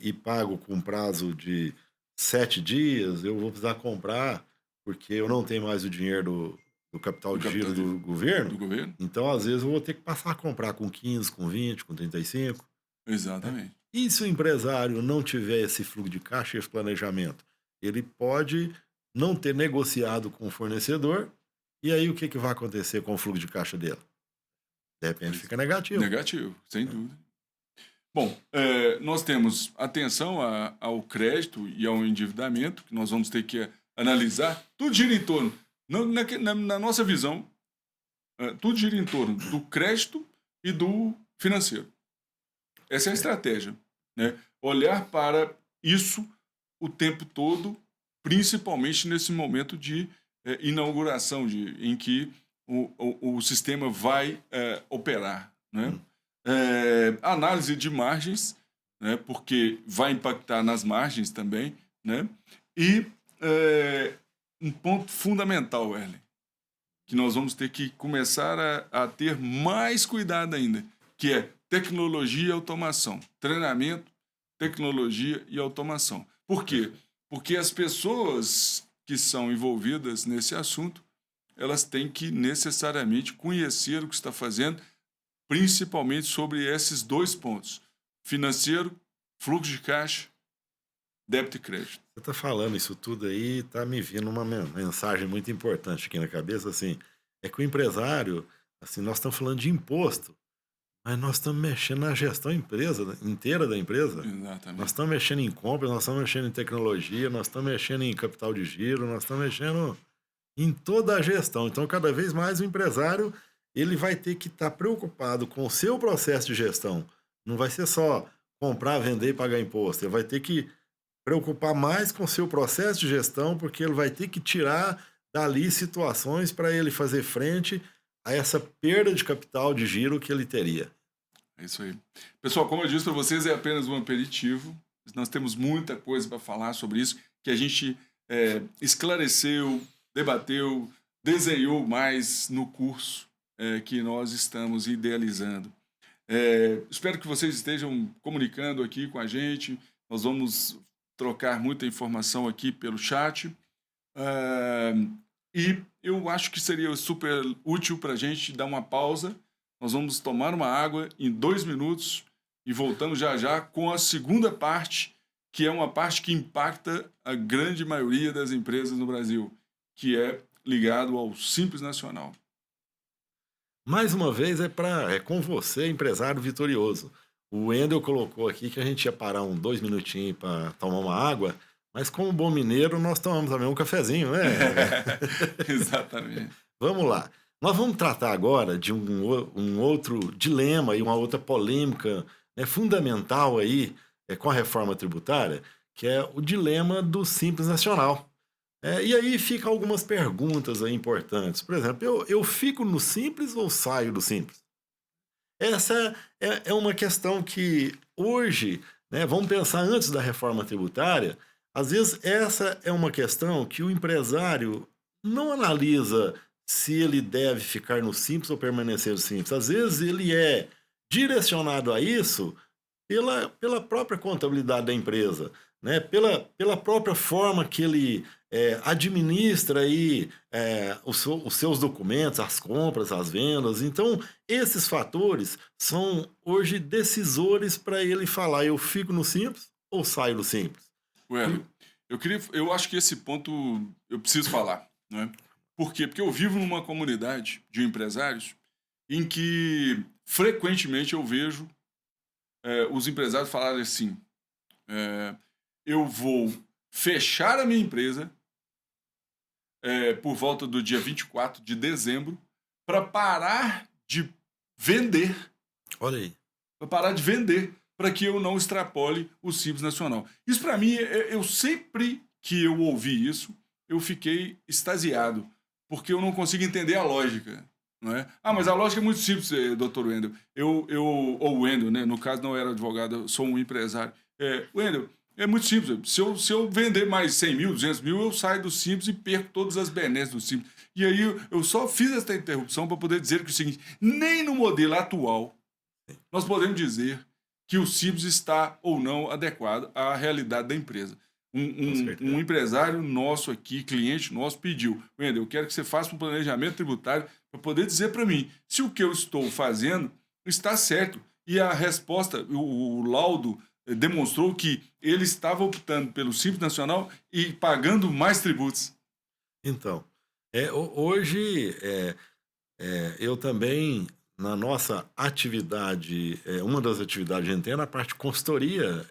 e pago com prazo de 7 dias, eu vou precisar comprar porque eu não tenho mais o dinheiro do capital Do de giro capital do governo. do governo? Então, às vezes, eu vou ter que passar a comprar com 15, com 20, com 35. Né? Exatamente. E se o empresário não tiver esse fluxo de caixa, esse planejamento, ele pode não ter negociado com o fornecedor, e aí o que, que vai acontecer com o fluxo de caixa dele? De repente Ex fica negativo. Negativo, sem Né? dúvida. Bom, nós temos atenção ao crédito e ao endividamento, que nós vamos ter que analisar. Tudo gira em torno, na nossa visão, tudo gira em torno do crédito e do financeiro. Essa é a Certo. estratégia, né? Olhar para isso o tempo todo, principalmente nesse momento de inauguração, em que o sistema vai operar, né? Hum, Análise de margens, né? Porque vai impactar nas margens também, né? E um ponto fundamental, Erlen, que nós vamos ter que começar a ter mais cuidado ainda, que é tecnologia e automação. Treinamento, tecnologia e automação. Por quê? perfeito. Porque as pessoas que são envolvidas nesse assunto, elas têm que necessariamente conhecer o que está fazendo, principalmente sobre esses dois pontos: financeiro, fluxo de caixa, débito e crédito. Você está falando isso tudo aí, está me vindo uma mensagem muito importante aqui na cabeça, assim, é que o empresário, assim, nós estamos falando de imposto, mas nós estamos mexendo na gestão inteira da empresa. Nós Exatamente. estamos mexendo em compras, nós estamos mexendo em tecnologia, nós estamos mexendo em capital de giro, nós estamos mexendo em toda a gestão. Então, cada vez mais o empresário, ele vai ter que estar preocupado com o seu processo de gestão. Não vai ser só comprar, vender e pagar imposto. Ele vai ter que preocupar mais com o seu processo de gestão, porque ele vai ter que tirar dali situações para ele fazer frente a essa perda de capital de giro que ele teria. É isso aí. Pessoal, como eu disse para vocês, é apenas um aperitivo. Nós temos muita coisa para falar sobre isso, que a gente esclareceu, debateu, desenhou mais no curso que nós estamos idealizando. Espero que vocês estejam comunicando aqui com a gente. Nós vamos trocar muita informação aqui pelo chat. Ah, e eu acho que seria super útil para a gente dar uma pausa. Nós vamos tomar uma água em 2 minutos e voltamos já já com a segunda parte, que é uma parte que impacta a grande maioria das empresas no Brasil, que é ligado ao Simples Nacional. Mais uma vez é com você, empresário vitorioso. O Wendel colocou aqui que a gente ia parar 2 minutinhos para tomar uma água, mas como bom mineiro, nós tomamos também um cafezinho, né? Exatamente. Vamos lá. Nós vamos tratar agora de um outro dilema e uma outra polêmica, né, fundamental aí, com a reforma tributária, que é o dilema do Simples Nacional. E aí fica algumas perguntas aí importantes. Por exemplo, eu fico no Simples ou saio do Simples? essa é uma questão que hoje, né, vamos pensar antes da reforma tributária, às vezes essa é uma questão que o empresário não analisa se ele deve ficar no simples ou permanecer no simples. Às vezes ele é direcionado a isso pela própria contabilidade da empresa, né? Pela própria forma que ele administra aí, os seus documentos, as compras, as vendas. Então, esses fatores são hoje decisores para ele falar: eu fico no simples ou saio do simples. Well, eu acho que esse ponto eu preciso falar, não é? Por quê? Porque eu vivo numa comunidade de empresários em que frequentemente eu vejo os empresários falarem assim: eu vou fechar a minha empresa por volta do dia 24 de dezembro para parar de vender, Olha aí. para que eu não extrapole o Simples Nacional. Isso para mim, eu sempre que eu ouvi isso, eu fiquei extasiado, porque eu não consigo entender a lógica. Não é? Ah, mas a lógica é muito simples, doutor Wendel. Ou Wendel, né? No caso não era advogado, eu sou um empresário. Wendel, é muito simples. Se eu vender mais 100 mil, 200 mil, eu saio do Simples e perco todas as benesses do Simples. E aí eu só fiz essa interrupção para poder dizer que é o seguinte: nem no modelo atual nós podemos dizer que o Simples está ou não adequado à realidade da empresa. Um empresário nosso aqui, cliente nosso, pediu: Wendel, eu quero que você faça um planejamento tributário para poder dizer para mim se o que eu estou fazendo está certo. E a resposta, o laudo demonstrou que ele estava optando pelo Simples Nacional e pagando mais tributos. Então, hoje eu também, na nossa atividade, uma das atividades que a gente tem é na parte de consultoria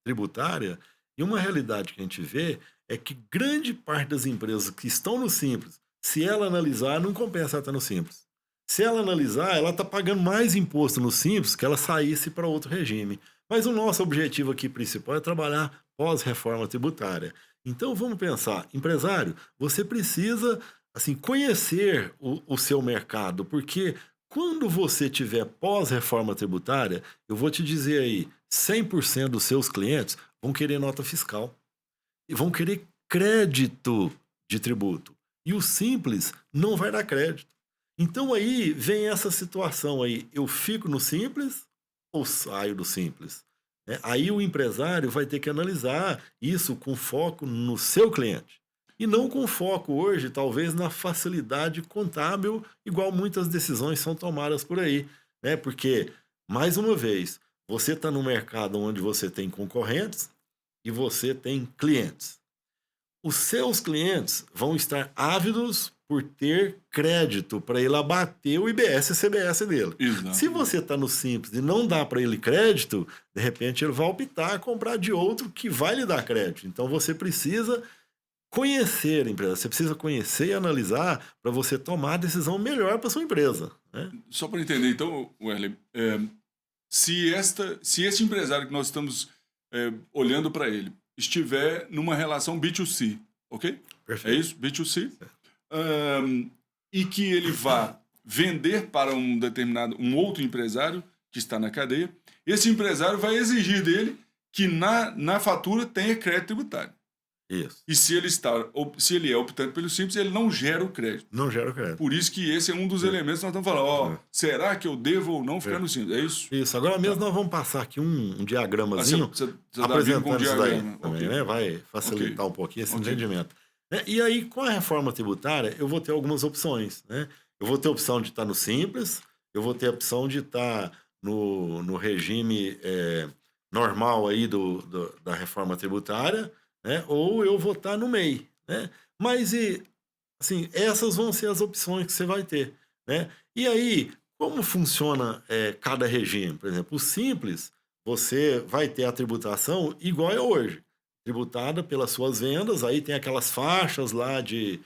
tributária, e uma realidade que a gente vê é que grande parte das empresas que estão no Simples, se ela analisar, não compensa ela estar no Simples. Se ela analisar, ela está pagando mais imposto no Simples que ela saísse para outro regime. Mas o nosso objetivo aqui principal é trabalhar pós-reforma tributária. Então vamos pensar, empresário, você precisa assim conhecer o seu mercado, porque quando você tiver pós-reforma tributária, eu vou te dizer aí, 100% dos seus clientes vão querer nota fiscal e vão querer crédito de tributo. E o Simples não vai dar crédito. Então aí vem essa situação aí, eu fico no Simples ou saio do Simples? Aí o empresário vai ter que analisar isso com foco no seu cliente. E não com foco hoje, talvez, na facilidade contábil, igual muitas decisões são tomadas por aí. Né? Porque, mais uma vez, você está no mercado onde você tem concorrentes e você tem clientes. Os seus clientes vão estar ávidos por ter crédito para ele abater o IBS e CBS dele. Exato. Se você está no Simples e não dá para ele crédito, de repente ele vai optar a comprar de outro que vai lhe dar crédito. Então você precisa conhecer a empresa, você precisa conhecer e analisar para você tomar a decisão melhor para sua empresa. Né? Só para entender, então, Werley, se esse empresário que nós estamos olhando para ele estiver numa relação B2C, ok? Perfeito. É isso? B2C. E que ele vá vender para um outro empresário que está na cadeia, esse empresário vai exigir dele que na fatura tenha crédito tributário. Isso. E se ele é optando pelo Simples, ele não gera o crédito. Não gera o crédito. Por isso que esse é um dos elementos que nós estamos falando. Será que eu devo ou não ficar no Simples? É isso? Isso. Agora mesmo nós vamos passar aqui um diagramazinho Você apresentando isso daí. Okay. Também, né? Vai facilitar um pouquinho esse entendimento. E aí, com a reforma tributária, eu vou ter algumas opções. Né? Eu vou ter a opção de estar no Simples, eu vou ter a opção de estar no regime normal aí da reforma tributária, né? Ou eu vou estar no MEI. Né? Mas, assim, essas vão ser as opções que você vai ter. Né? E aí, como funciona cada regime? Por exemplo, o Simples, você vai ter a tributação igual é hoje. Tributada pelas suas vendas, aí tem aquelas faixas lá de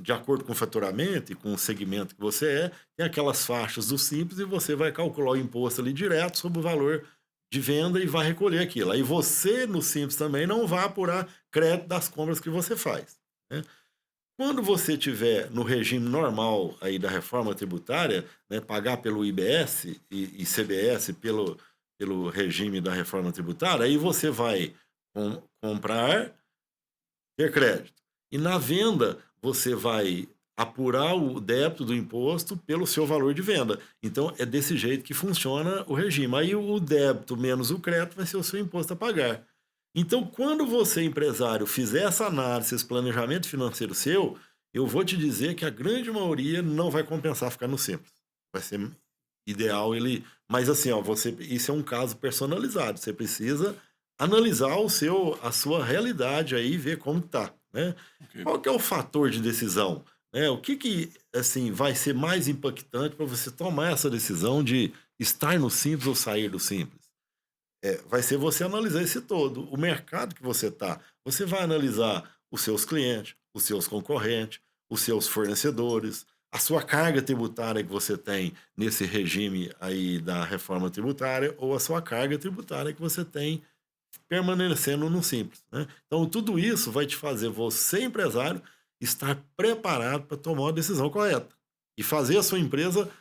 acordo com o faturamento e com o segmento que você tem aquelas faixas do Simples e você vai calcular o imposto ali direto sobre o valor de venda e vai recolher aquilo. Aí você, no Simples também, não vai apurar crédito das compras que você faz. Né? Quando você tiver no regime normal aí da reforma tributária, né, pagar pelo IBS e CBS pelo regime da reforma tributária, aí você vai comprar, ter crédito. E na venda, você vai apurar o débito do imposto pelo seu valor de venda. Então, é desse jeito que funciona o regime. Aí, o débito menos o crédito vai ser o seu imposto a pagar. Então, quando você, empresário, fizer essa análise, esse planejamento financeiro seu, eu vou te dizer que a grande maioria não vai compensar ficar no simples. Vai ser ideal ele. Mas assim, ó, isso é um caso personalizado. Você precisa analisar a sua realidade aí e ver como tá, né? Ok. Qual que é o fator de decisão, né? O que assim vai ser mais impactante para você tomar essa decisão de estar no simples ou sair do simples? Vai ser você analisar esse todo, o mercado que você está. Você vai analisar os seus clientes, os seus concorrentes, os seus fornecedores, a sua carga tributária que você tem nesse regime aí da reforma tributária ou a sua carga tributária que você tem permanecendo no simples, né? Então, tudo isso vai te fazer você, empresário, estar preparado para tomar uma decisão correta e fazer a sua empresa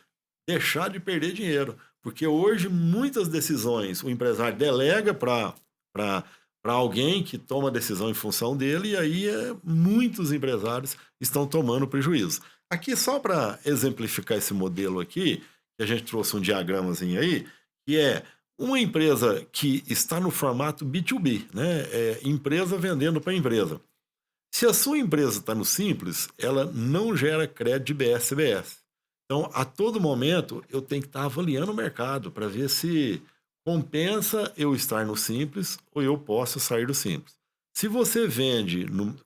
deixar de perder dinheiro. Porque hoje muitas decisões o empresário delega para alguém que toma a decisão em função dele, e aí muitos empresários estão tomando prejuízo. Aqui, só para exemplificar esse modelo aqui, que a gente trouxe um diagramazinho aí, que é uma empresa que está no formato B2B, né? Empresa vendendo para empresa. Se a sua empresa está no Simples, ela não gera crédito de BS-CBS. Então, a todo momento, eu tenho que estar avaliando o mercado para ver se compensa eu estar no Simples ou eu posso sair do Simples. Se você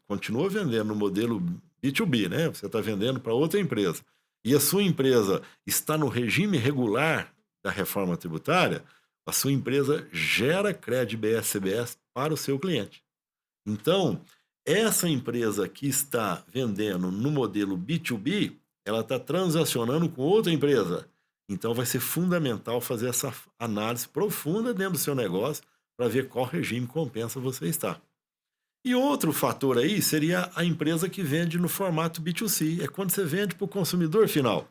continua vendendo no modelo B2B, né? Você está vendendo para outra empresa, e a sua empresa está no regime regular da reforma tributária, a sua empresa gera crédito de BS-CBS para o seu cliente. Então, essa empresa que está vendendo no modelo B2B, ela está transacionando com outra empresa. Então, vai ser fundamental fazer essa análise profunda dentro do seu negócio para ver qual regime compensa você estar. E outro fator aí seria a empresa que vende no formato B2C, é quando você vende para o consumidor final.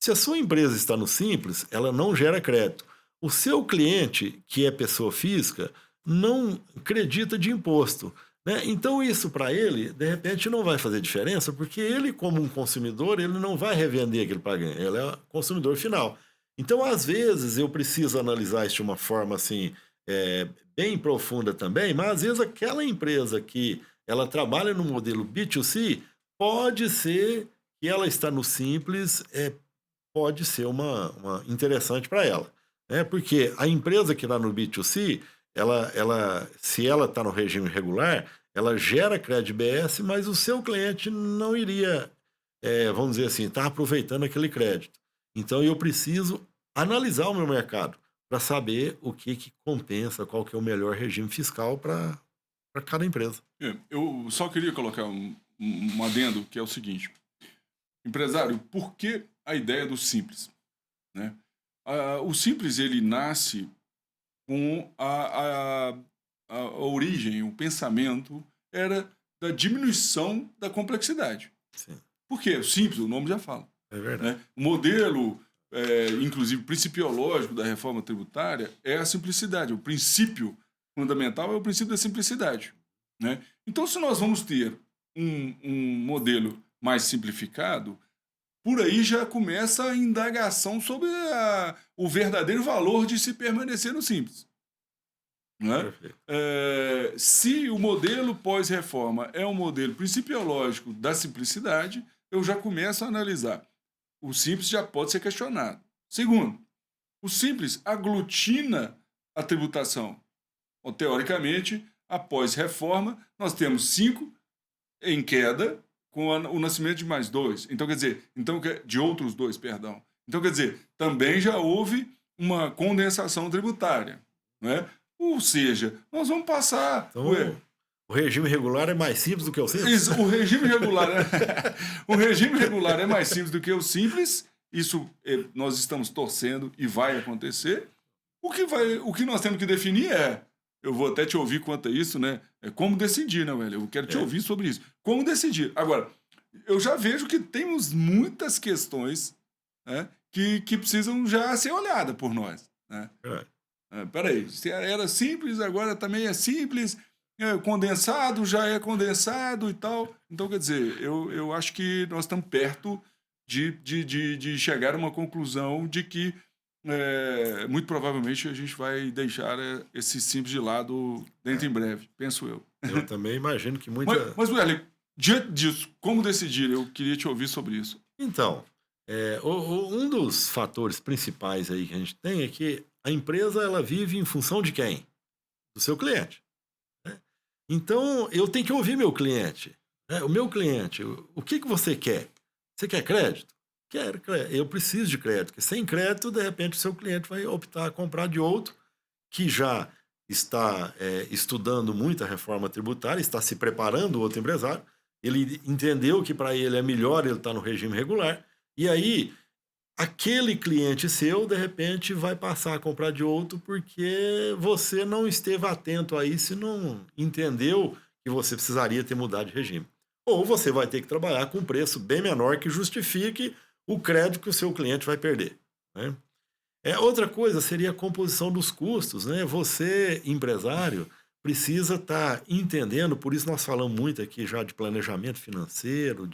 Se a sua empresa está no Simples, ela não gera crédito. O seu cliente, que é pessoa física, não acredita de imposto, né? Então, isso para ele, de repente, não vai fazer diferença, porque ele, como um consumidor, ele não vai revender aquele pagamento, ele é consumidor final. Então, às vezes, eu preciso analisar isso de uma forma assim, bem profunda também, mas às vezes aquela empresa que ela trabalha no modelo B2C, pode ser que ela está no Simples, pode ser uma interessante para ela, né? Porque a empresa que está no B2C, se ela está no regime regular, ela gera crédito BS, mas o seu cliente não iria, vamos dizer assim, estar aproveitando aquele crédito. Então, eu preciso analisar o meu mercado para saber o que compensa, qual que é o melhor regime fiscal para cada empresa. Eu só queria colocar um adendo, que é o seguinte. Empresário, por que a ideia do simples, né? O simples, ele nasce com a origem, o pensamento era da diminuição da complexidade. Sim, Por quê? O simples, o nome já fala, é verdade. né? O modelo, inclusive principiológico da reforma tributária é a simplicidade. O princípio fundamental é o princípio da simplicidade, né? Então, se nós vamos ter um modelo mais simplificado, por aí já começa a indagação sobre o verdadeiro valor de se permanecer no simples, né? Perfeito. Se o modelo pós-reforma é um modelo principiológico da simplicidade, eu já começo a analisar. O simples já pode ser questionado. Segundo, o simples aglutina a tributação. Bom, teoricamente, após reforma, nós temos 5 em queda, com o nascimento de mais 2. Então, quer dizer, de outros 2, perdão. Então, quer dizer, também já houve uma condensação tributária, né? Ou seja, nós vamos passar... Então, o regime regular é mais simples do que o simples? O regime regular o regime regular é mais simples do que o simples. Isso nós estamos torcendo e vai acontecer. O que nós temos que definir eu vou até te ouvir quanto a isso, né? Como decidir, né, velho? Eu quero te ouvir sobre isso. Como decidir? Agora, eu já vejo que temos muitas questões, né, que precisam já ser olhadas por nós, né? É. Peraí, se era simples, agora também é simples, condensado já é condensado e tal. Então, quer dizer, eu acho que nós estamos perto de chegar a uma conclusão de que muito provavelmente a gente vai deixar esse simples de lado dentro em breve, penso eu. Eu também imagino que Mas Welly, diante disso, como decidir? Eu queria te ouvir sobre isso. Então, um dos fatores principais aí que a gente tem é que a empresa ela vive em função de quem? Do seu cliente, né? Então, eu tenho que ouvir meu cliente, né? O meu cliente, o que que você quer? Você quer crédito? Quero crédito. Eu preciso de crédito, porque sem crédito, de repente, o seu cliente vai optar a comprar de outro que já está estudando muito a reforma tributária, está se preparando, o outro empresário, ele entendeu que para ele é melhor ele estar no regime regular, e aí aquele cliente seu, de repente, vai passar a comprar de outro porque você não esteve atento a isso e não entendeu que você precisaria ter mudado de regime. Ou você vai ter que trabalhar com um preço bem menor que justifique o crédito que o seu cliente vai perder, né? Outra coisa seria a composição dos custos, né? Você, empresário, precisa estar entendendo, por isso nós falamos muito aqui já de planejamento financeiro,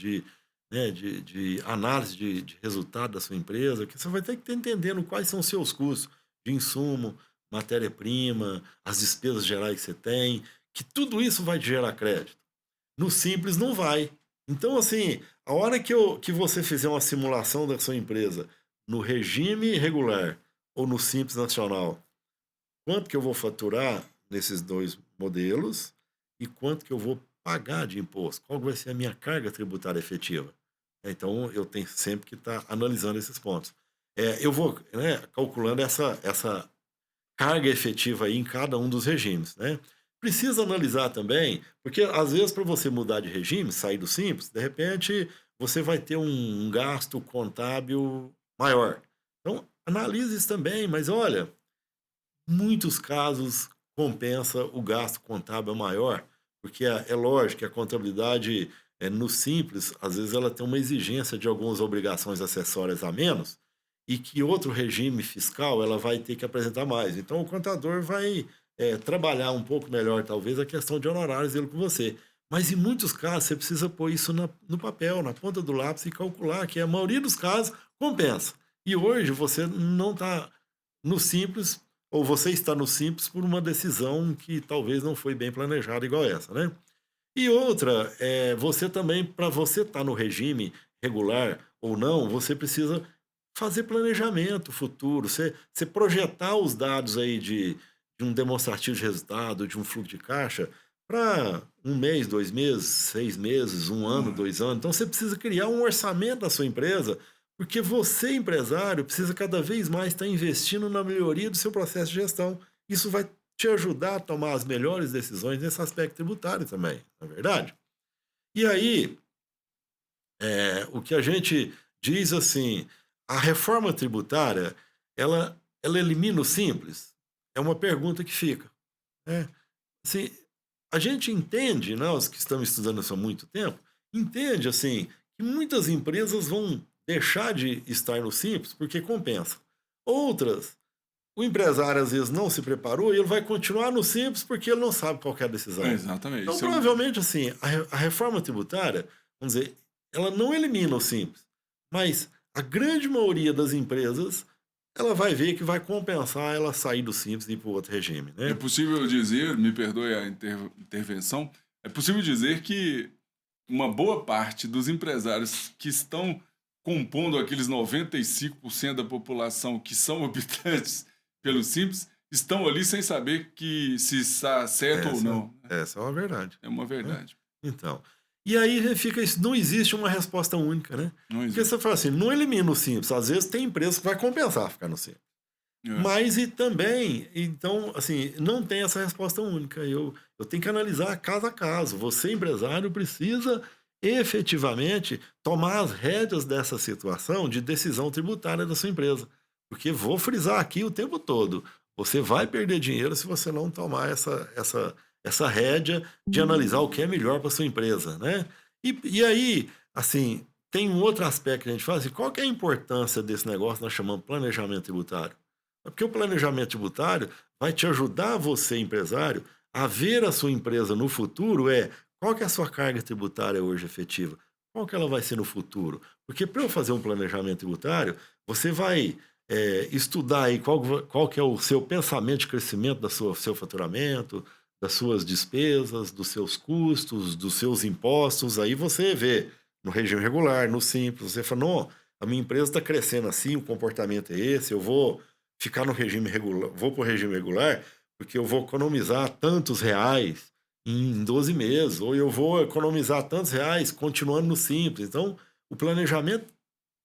né, de análise de resultado da sua empresa, que você vai ter que estar entendendo quais são os seus custos de insumo, matéria-prima, as despesas gerais que você tem, que tudo isso vai te gerar crédito. No simples não vai. Então, assim, a hora que você fizer uma simulação da sua empresa no regime regular ou no Simples Nacional, quanto que eu vou faturar nesses dois modelos e quanto que eu vou pagar de imposto? Qual vai ser a minha carga tributária efetiva? Então, eu tenho sempre que estar analisando esses pontos. Eu vou, né, calculando essa carga efetiva aí em cada um dos regimes, né? Precisa analisar também, porque às vezes para você mudar de regime, sair do simples, de repente você vai ter um gasto contábil maior. Então, analise isso também, mas olha, muitos casos compensa o gasto contábil maior, porque é lógico que a contabilidade no simples, às vezes ela tem uma exigência de algumas obrigações acessórias a menos, e que outro regime fiscal ela vai ter que apresentar mais. Então o contador vai trabalhar um pouco melhor, talvez, a questão de honorários dele com você. Mas em muitos casos você precisa pôr isso no papel, na ponta do lápis e calcular que a maioria dos casos compensa. E hoje você não está no simples, ou você está no simples por uma decisão que talvez não foi bem planejada igual essa, né? E outra, você também, para você estar no regime regular ou não, você precisa fazer planejamento futuro, você projetar os dados aí de um demonstrativo de resultado, de um fluxo de caixa, para um mês, 2 meses, 6 meses, um ano, 2 anos. Então você precisa criar um orçamento da sua empresa, porque você, empresário, precisa cada vez mais estar investindo na melhoria do seu processo de gestão. Isso vai te ajudar a tomar as melhores decisões nesse aspecto tributário também, não é verdade? E aí, o que a gente diz assim, a reforma tributária, ela elimina o simples? É uma pergunta que fica, né? Assim, a gente entende, né, os que estamos estudando isso há muito tempo, entende assim, que muitas empresas vão deixar de estar no simples porque compensa. Outras, o empresário às vezes não se preparou e ele vai continuar no simples porque ele não sabe qual que é a decisão. Exatamente. Então, provavelmente, assim, a reforma tributária, vamos dizer, ela não elimina o simples, mas a grande maioria das empresas, ela vai ver que vai compensar ela sair do simples e ir para o outro regime, É né? possível dizer, me perdoe a intervenção, é possível dizer que uma boa parte dos empresários que estão compondo aqueles 95% da população que são optantes pelo Simples estão ali sem saber que se está certo ou não. Essa é uma verdade, É uma né? verdade. Então, e aí fica isso, não existe uma resposta única, né? Não Porque existe. você fala assim, não elimina o simples, às vezes tem empresa que vai compensar ficar no simples. Mas e também, então, assim, não tem essa resposta única. Eu tenho que analisar caso a caso. Você, empresário, precisa efetivamente tomar as rédeas dessa situação de decisão tributária da sua empresa. Porque vou frisar aqui o tempo todo: você vai perder dinheiro se você não tomar essa rédea de analisar o que é melhor para sua empresa, né? E aí, assim, tem um outro aspecto que a gente fala assim, qual que é a importância desse negócio que nós chamamos planejamento tributário? É porque o planejamento tributário vai te ajudar você, empresário, a ver a sua empresa no futuro, qual que é a sua carga tributária hoje efetiva? Qual que ela vai ser no futuro? Porque para eu fazer um planejamento tributário, você vai estudar aí qual que é o seu pensamento de crescimento do seu faturamento, das suas despesas, dos seus custos, dos seus impostos. Aí você vê no regime regular, no simples, você fala, não, a minha empresa está crescendo assim, o comportamento é esse, eu vou ficar no regime regular, vou para o regime regular, porque eu vou economizar tantos reais em 12 meses, ou eu vou economizar tantos reais continuando no simples. Então, o planejamento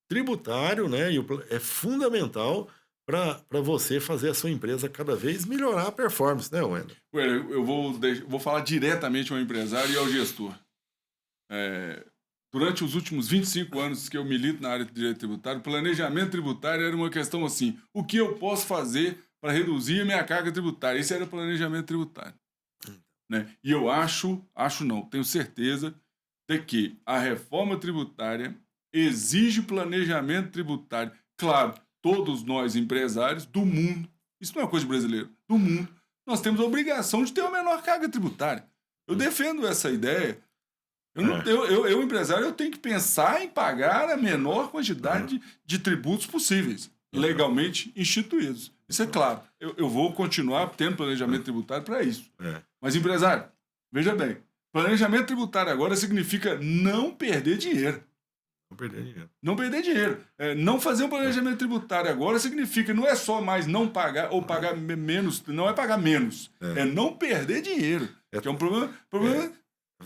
tributário, né, é fundamental para você fazer a sua empresa cada vez melhorar a performance, né, Wendel? Eu vou falar diretamente ao empresário e ao gestor. Durante os últimos 25 anos que eu milito na área de direito tributário, o planejamento tributário era uma questão assim, o que eu posso fazer para reduzir a minha carga tributária? Esse era o planejamento tributário. Né? E eu tenho certeza de que a reforma tributária exige planejamento tributário. Claro, todos nós empresários do mundo, isso não é uma coisa brasileira, do mundo, nós temos a obrigação de ter uma menor carga tributária. Eu defendo essa ideia. Eu, empresário, eu tenho que pensar em pagar a menor quantidade de tributos possíveis, legalmente instituídos. Isso é claro. Eu vou continuar tendo planejamento tributário para isso. Mas, empresário, veja bem, planejamento tributário agora significa não perder dinheiro. Não perder dinheiro. Não fazer um planejamento tributário agora significa, não é só mais não pagar ou pagar menos, não é pagar menos, é não perder dinheiro. Que é um problema.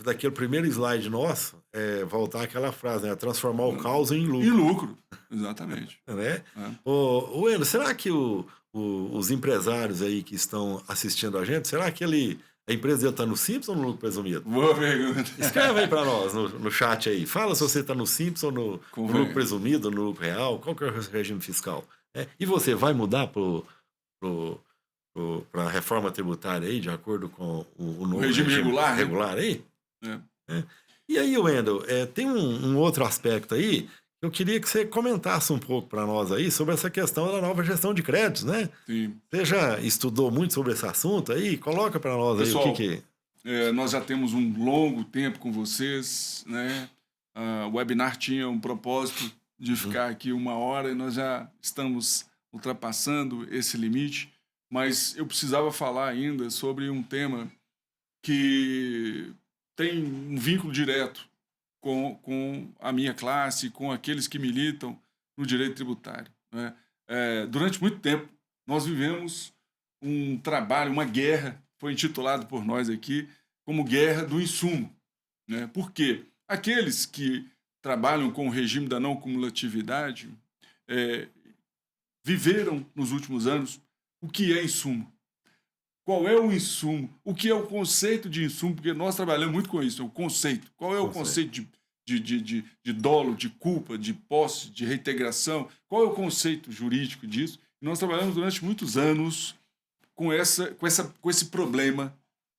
Daquele primeiro slide nosso, voltar àquela frase, né? Transformar o caos em lucro. Em lucro, exatamente. Né? Wendel, será que os empresários aí que estão assistindo a gente, será que a empresa dele está no Simples ou no lucro presumido? Boa pergunta. Escreve aí para nós no chat aí. Fala se você está no Simples ou no lucro presumido, no lucro real, qual que é o regime fiscal. E você vai mudar para a reforma tributária aí, de acordo com o novo regime regular aí? E aí, Wendel, tem um outro aspecto aí, eu queria que você comentasse um pouco para nós aí sobre essa questão da nova gestão de créditos, né? Sim. Você já estudou muito sobre esse assunto aí? Coloca para nós aí. Pessoal, o que nós já temos um longo tempo com vocês, né? O webinar tinha um propósito de ficar aqui 1 hora e nós já estamos ultrapassando esse limite, mas eu precisava falar ainda sobre um tema que tem um vínculo direto com a minha classe, com aqueles que militam no direito tributário. Né? Durante muito tempo, nós vivemos um trabalho, uma guerra, foi intitulado por nós aqui como Guerra do Insumo. Né? Por quê? Aqueles que trabalham com o regime da não cumulatividade viveram nos últimos anos o que é insumo. Qual é o insumo? O que é o conceito de insumo? Porque nós trabalhamos muito com isso, o conceito. Qual é o conceito de dolo, de culpa, de posse, de reintegração? Qual é o conceito jurídico disso? E nós trabalhamos durante muitos anos com esse problema,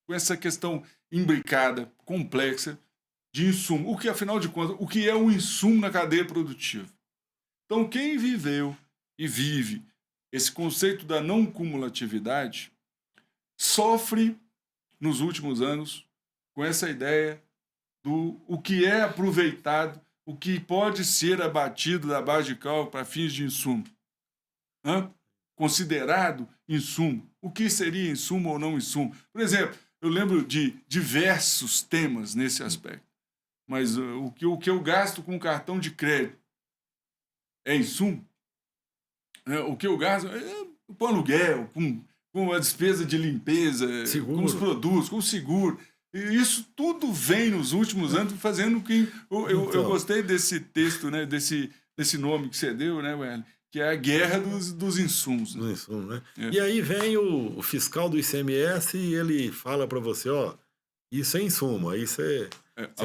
com essa questão imbricada, complexa, de insumo. O que, afinal de contas, o que é um insumo na cadeia produtiva? Então, quem viveu e vive esse conceito da não cumulatividade sofre, nos últimos anos, com essa ideia do o que é aproveitado, o que pode ser abatido da base de cálculo para fins de insumo. Considerado insumo. O que seria insumo ou não insumo? Por exemplo, eu lembro de diversos temas nesse aspecto. Mas o que eu gasto com cartão de crédito é insumo? O que eu gasto com aluguel, com a despesa de limpeza, seguro, com os produtos, com o seguro. E isso tudo vem nos últimos anos fazendo que... Eu gostei desse texto, né, desse nome que você deu, né, Wendel? Que é a guerra dos insumos. Né? Insumo, né? E aí vem o fiscal do ICMS e ele fala para você, isso é insumo, aí você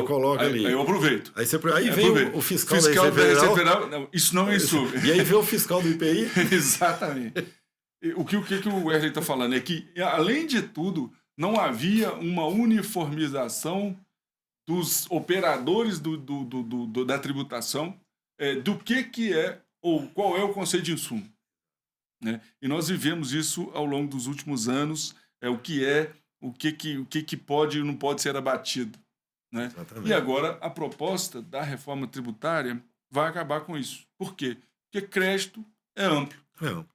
coloca ali. Aí eu aproveito. Aí vem o fiscal da Receita Federal. Não, isso não é insumo. E aí vem o fiscal do IPI. Exatamente. O que o Wesley está falando é que, além de tudo, não havia uma uniformização dos operadores da tributação, do que é ou qual é o conceito de insumo, né? E nós vivemos isso ao longo dos últimos anos, o que pode e não pode ser abatido, né? E Exatamente. agora a proposta da reforma tributária vai acabar com isso. Por quê? Porque crédito é amplo, Não,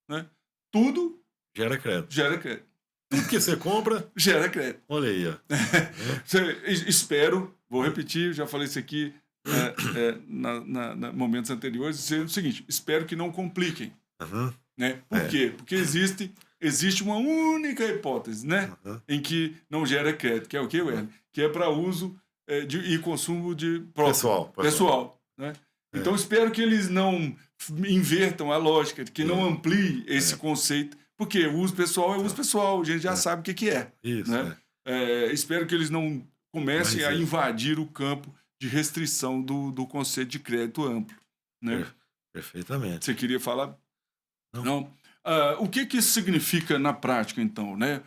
né? Tudo gera crédito. gera crédito. Tudo que você compra, Gera crédito. olha aí, ó. Né? Espero, vou repetir, já falei isso aqui momentos anteriores, dizer o seguinte: espero que não compliquem, Aham, né? Por é, quê? Porque existe uma única hipótese, né? aham. Em que não gera crédito, que é o que, Werner? Que é para uso e consumo de próprio, Pessoal. né? Então, É, espero que eles não invertam a lógica, que não é, ampliem esse é, conceito, porque o uso pessoal é uso então, pessoal, a gente já é, sabe o que é, isso, né? Espero que eles não comecem Mas a invadir o campo de restrição do conceito de crédito amplo, né? perfeitamente. Você queria falar? Não, Não. O que isso significa na prática, então, né?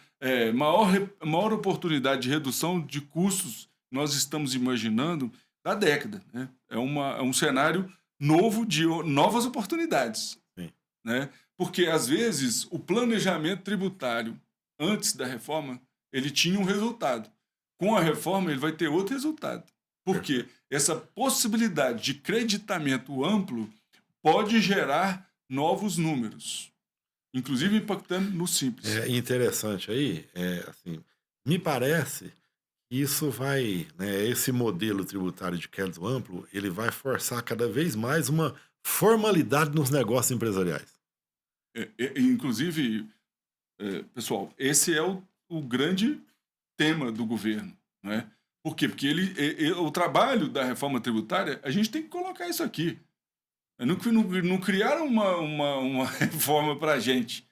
Maior oportunidade de redução de custos nós estamos imaginando da década, né? É um cenário novo de novas oportunidades, sim, né? Porque, às vezes, o planejamento tributário, antes da reforma, ele tinha um resultado. Com a reforma, ele vai ter outro resultado. Porque perfeito. essa possibilidade de creditamento amplo pode gerar novos números, inclusive impactando no simples. É interessante aí, assim, me parece que isso vai, né, esse modelo tributário de crédito amplo, ele vai forçar cada vez mais uma formalidade nos negócios empresariais. Inclusive, pessoal, esse é o grande tema do governo, né? Por quê? Porque o trabalho da reforma tributária, a gente tem que colocar isso aqui. Não criaram uma reforma para a gente,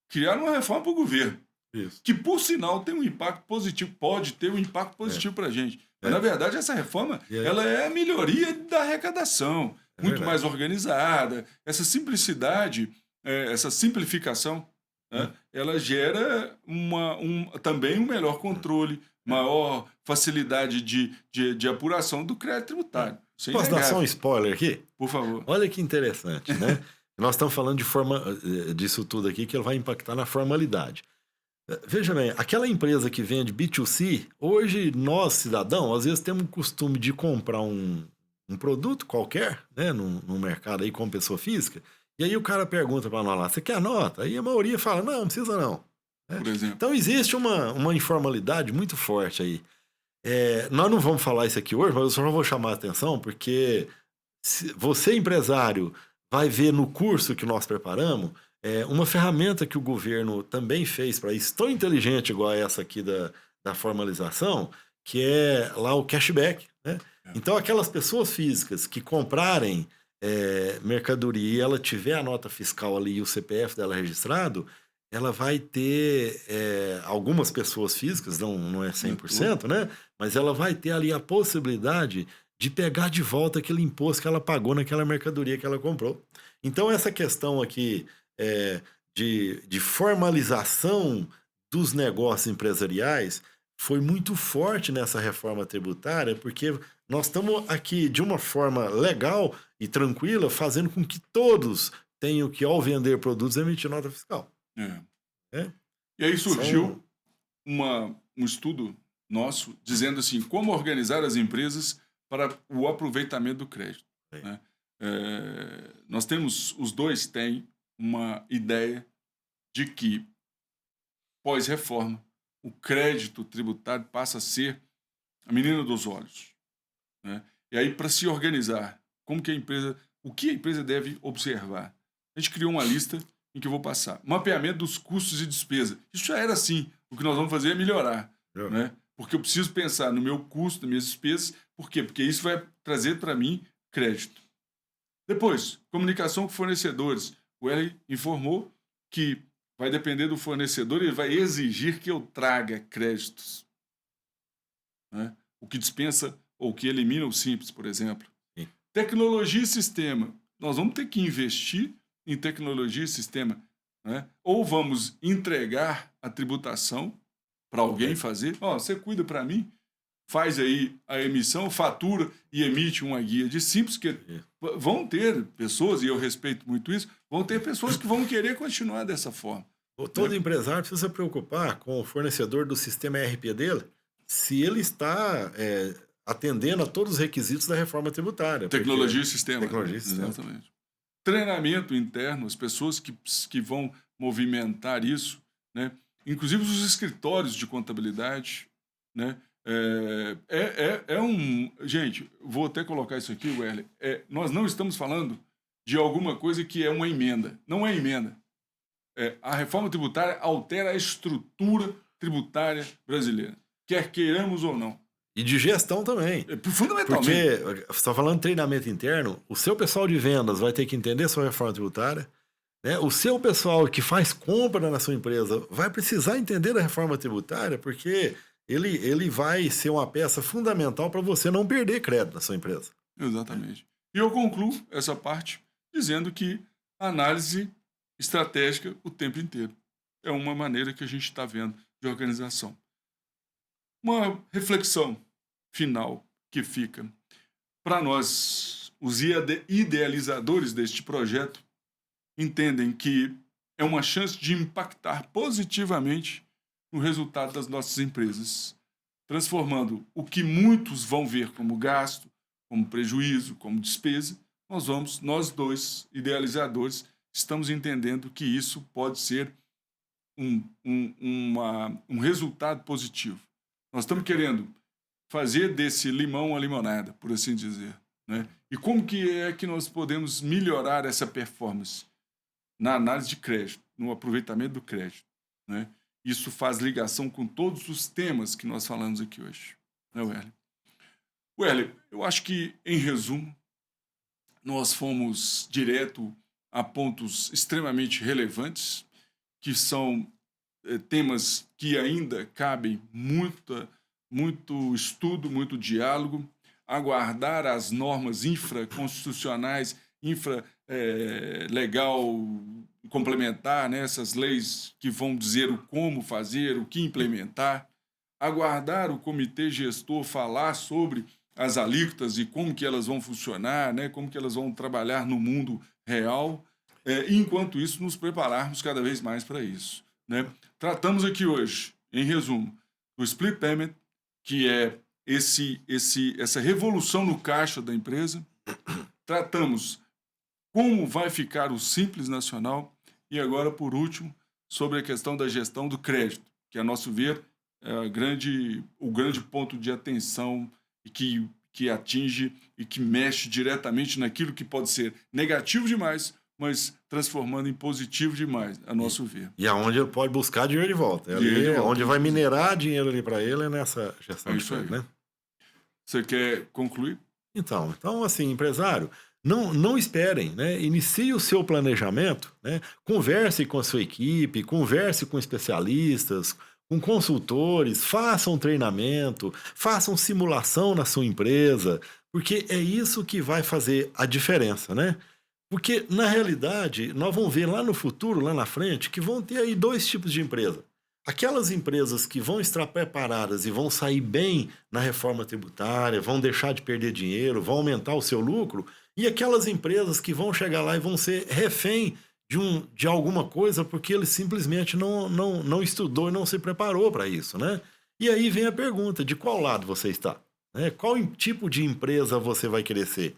criaram uma reforma para o governo, Isso. que, por sinal, tem um impacto positivo, pode ter um impacto É, positivo para a gente. Mas, na é. verdade, essa reforma E aí, ela é a melhoria da arrecadação, é muito verdade. mais organizada. Essa simplicidade, essa simplificação, né, Né? ela gera também um melhor controle, É, maior facilidade de apuração do crédito é. tributário. Isso é Posso dar só um inegável. spoiler aqui? Por favor. Olha que interessante, né? Nós estamos falando de disso tudo aqui que ele vai impactar na formalidade. Veja bem, aquela empresa que vende B2C, hoje nós, cidadão, às vezes temos o costume de comprar um produto qualquer, né, num mercado aí como pessoa física, e aí o cara pergunta para nós lá, você quer a nota? Aí a maioria fala, não precisa não. Né? Por exemplo. Então existe uma informalidade muito forte aí. Nós não vamos falar isso aqui hoje, mas eu só vou chamar a atenção, porque se você, empresário, vai ver no curso que nós preparamos uma ferramenta que o governo também fez para isso, tão inteligente igual a essa aqui da formalização, que é lá o cashback. Né? É. Então, aquelas pessoas físicas que comprarem mercadoria e ela tiver a nota fiscal ali e o CPF dela registrado, ela vai ter algumas pessoas físicas, não é Não é tudo. 100%, né? Mas ela vai ter ali a possibilidade de pegar de volta aquele imposto que ela pagou naquela mercadoria que ela comprou. Então, essa questão aqui de formalização dos negócios empresariais foi muito forte nessa reforma tributária, porque nós estamos aqui, de uma forma legal e tranquila, fazendo com que todos tenham que, ao vender produtos, emitir nota fiscal. É. Né? E aí São, surgiu um estudo nosso dizendo assim, como organizar as empresas para o aproveitamento do crédito, né? Nós temos, os dois têm uma ideia de que, pós-reforma, o crédito tributário passa a ser a menina dos olhos, né? E aí, para se organizar, o que a empresa deve observar? A gente criou uma lista em que eu vou passar. Mapeamento dos custos e despesas. Isso já era assim. O que nós vamos fazer é melhorar, né? Porque eu preciso pensar no meu custo, nas minhas despesas. Por quê? Porque isso vai trazer para mim crédito. Depois, comunicação com fornecedores. O L informou que vai depender do fornecedor e ele vai exigir que eu traga créditos, né? O que dispensa ou que elimina o simples, por exemplo. sim, Tecnologia e sistema. Nós vamos ter que investir em tecnologia e sistema, né? Ou vamos entregar a tributação para alguém fazer. Ó, você cuida para mim. faz aí a emissão, fatura e emite uma guia de Simples, que vão ter pessoas, e eu respeito muito isso, vão ter pessoas que vão querer continuar dessa forma. Todo empresário precisa se preocupar com o fornecedor do sistema ERP dele, se ele está atendendo a todos os requisitos da reforma tributária. Tecnologia e sistema. Tecnologia e sistema. Exatamente. Treinamento interno, as pessoas que vão movimentar isso, né? Inclusive os escritórios de contabilidade, né? Gente, vou até colocar isso aqui, Werley. Nós não estamos falando de alguma coisa que é uma emenda. Não é emenda. A reforma tributária altera a estrutura tributária brasileira, quer queiramos ou não. E de gestão também. Fundamentalmente. Porque você está falando de treinamento interno, o seu pessoal de vendas vai ter que entender sua reforma tributária, né? O seu pessoal que faz compra na sua empresa vai precisar entender a reforma tributária, porque ele vai ser uma peça fundamental para você não perder crédito na sua empresa. Exatamente. E eu concluo essa parte dizendo que a análise estratégica o tempo inteiro é uma maneira que a gente está vendo de organização. Uma reflexão final que fica para nós, os idealizadores deste projeto, entendem que é uma chance de impactar positivamente no resultado das nossas empresas, transformando o que muitos vão ver como gasto, como prejuízo, como despesa. Nós dois idealizadores, estamos entendendo que isso pode ser um resultado positivo. Nós estamos querendo fazer desse limão uma limonada, por assim dizer, né? E como que é que nós podemos melhorar essa performance? Na análise de crédito, no aproveitamento do crédito, né? Isso faz ligação com todos os temas que nós falamos aqui hoje, né, Werley? Werley, eu acho que, em resumo, nós fomos direto a pontos extremamente relevantes, que são temas que ainda cabem muito estudo, muito diálogo, aguardar as normas infraconstitucionais, legal complementar, né, essas leis que vão dizer o como fazer, o que implementar, aguardar o comitê gestor falar sobre as alíquotas e como que elas vão funcionar, né, como que elas vão trabalhar no mundo real, e enquanto isso nos prepararmos cada vez mais para isso, né? Tratamos aqui hoje, em resumo, do split payment, que é essa revolução no caixa da empresa. Tratamos como vai ficar o Simples Nacional e agora, por último, sobre a questão da gestão do crédito, que, a nosso ver, é o grande ponto de atenção e que atinge e que mexe diretamente naquilo que pode ser negativo demais, mas transformando em positivo demais, a nosso ver. E aonde ele pode buscar dinheiro de volta. Onde vai minerar dinheiro ali para ele é nessa gestão de crédito, né? Você quer concluir? Então, assim, empresário, não esperem, né? Inicie o seu planejamento, né? Converse com a sua equipe, converse com especialistas, com consultores, façam treinamento, façam simulação na sua empresa, porque é isso que vai fazer a diferença, né? Porque, na realidade, nós vamos ver lá no futuro, lá na frente, que vão ter aí dois tipos de empresa. Aquelas empresas que vão estar preparadas e vão sair bem na reforma tributária, vão deixar de perder dinheiro, vão aumentar o seu lucro, e aquelas empresas que vão chegar lá e vão ser refém de alguma coisa porque ele simplesmente não estudou e não se preparou para isso, né? E aí vem a pergunta, de qual lado você está? Né? Qual tipo de empresa você vai querer ser?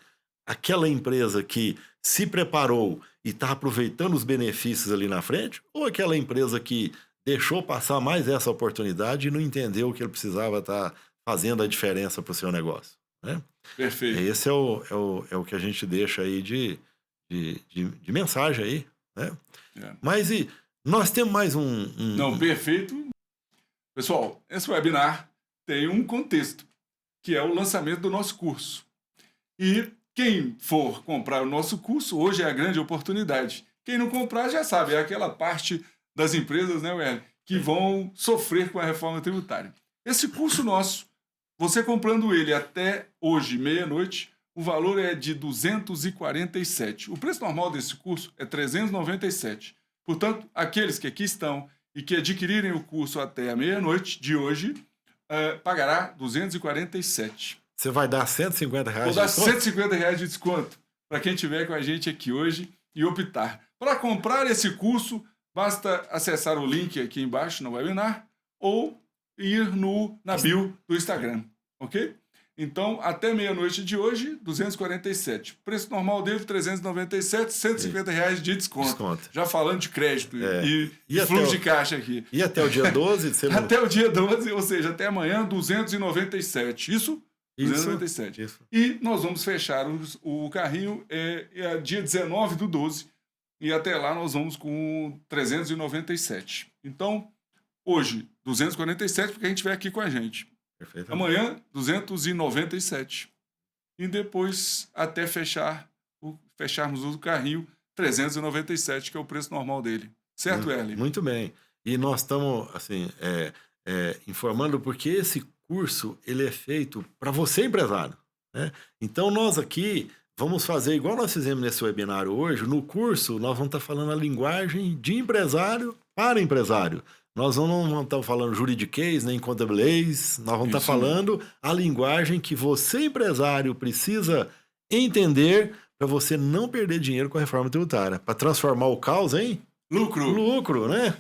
Aquela empresa que se preparou e está aproveitando os benefícios ali na frente, ou aquela empresa que deixou passar mais essa oportunidade e não entendeu que ele precisava estar fazendo a diferença para o seu negócio, né? Perfeito. Esse é o que a gente deixa aí de mensagem aí, né? Mas nós temos mais Não, perfeito. Pessoal, esse webinar tem um contexto, que é o lançamento do nosso curso. E quem for comprar o nosso curso, hoje é a grande oportunidade. Quem não comprar já sabe, é aquela parte das empresas, né, Werley, que vão sofrer com a reforma tributária. Esse curso nosso, você comprando ele até hoje, meia-noite, o valor é de R$ 247. O preço normal desse curso é R$ 397. Portanto, aqueles que aqui estão e que adquirirem o curso até a meia-noite de hoje, pagará 247. Você vai dar R$ 150 Vou de dar desconto? R$ 150 de desconto para quem estiver com a gente aqui hoje e optar. Para comprar esse curso, basta acessar o link aqui embaixo no webinar ou ir na bio do Instagram, ok? Então, até meia-noite de hoje, 247. Preço normal dele, 397, R$ 150 de desconto. Já falando de crédito e fluxo de caixa aqui. E até o dia 12? Até o dia 12, ou seja, até amanhã, 297. Isso? 297. Isso. E nós vamos fechar o carrinho dia 19/12. E até lá nós vamos com 397. Então, hoje, 247, porque a gente vai aqui com a gente. Perfeito. Amanhã, 297. E depois, até fecharmos o carrinho, 397, que é o preço normal dele. Certo, Erlen? Muito bem. E nós estamos, assim, informando porque esse curso ele é feito para você, empresário, né? Então, nós aqui vamos fazer igual nós fizemos nesse webinário hoje. No curso, nós vamos estar falando a linguagem de empresário para empresário. Nós não estamos falando juridiquês, nem contabilês. Nós vamos estar falando a linguagem que você, empresário, precisa entender para você não perder dinheiro com a reforma tributária. Para transformar o caos em lucro. Lucro, né?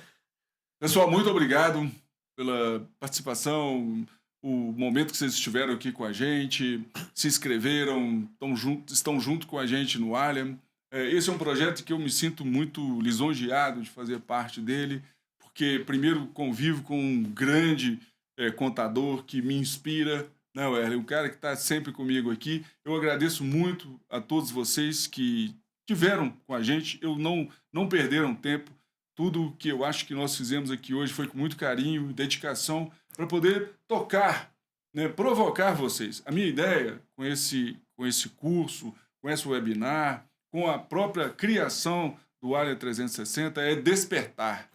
Pessoal, muito obrigado pela participação, o momento que vocês estiveram aqui com a gente, se inscreveram, estão junto com a gente no Alliam. Esse é um projeto que eu me sinto muito lisonjeado de fazer parte dele, porque primeiro convivo com um grande contador que me inspira, né, Erlen? Um cara que está sempre comigo aqui. Eu agradeço muito a todos vocês que tiveram com a gente, não perderam tempo. Tudo que eu acho que nós fizemos aqui hoje foi com muito carinho e dedicação para poder tocar, né, provocar vocês. A minha ideia com esse curso, com esse webinar, com a própria criação do Alliam 360 é despertar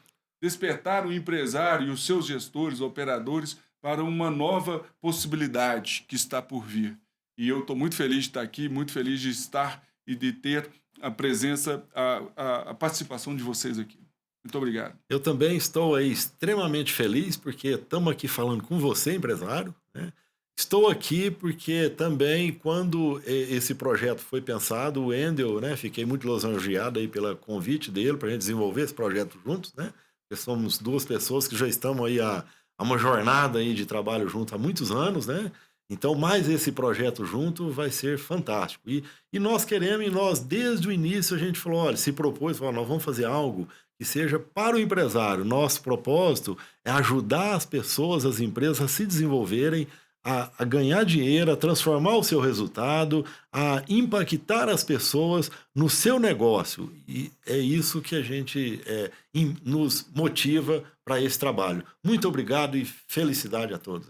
o empresário e os seus gestores, operadores, para uma nova possibilidade que está por vir. E eu estou muito feliz de estar aqui, muito feliz de estar e de ter a presença, a participação de vocês aqui. Muito obrigado. Eu também estou aí extremamente feliz porque estamos aqui falando com você, empresário, né? Estou aqui porque também, quando esse projeto foi pensado, o Wendel, né, fiquei muito lisonjeado aí pelo convite dele para a gente desenvolver esse projeto juntos, né? Porque somos duas pessoas que já estamos aí a uma jornada aí de trabalho junto há muitos anos, né? Então, mais esse projeto junto vai ser fantástico. E nós queremos, desde o início, a gente falou, olha, se propôs, falou, nós vamos fazer algo que seja para o empresário. Nosso propósito é ajudar as pessoas, as empresas a se desenvolverem, a ganhar dinheiro, a transformar o seu resultado, a impactar as pessoas no seu negócio. E é isso que a gente nos motiva para esse trabalho. Muito obrigado e felicidade a todos.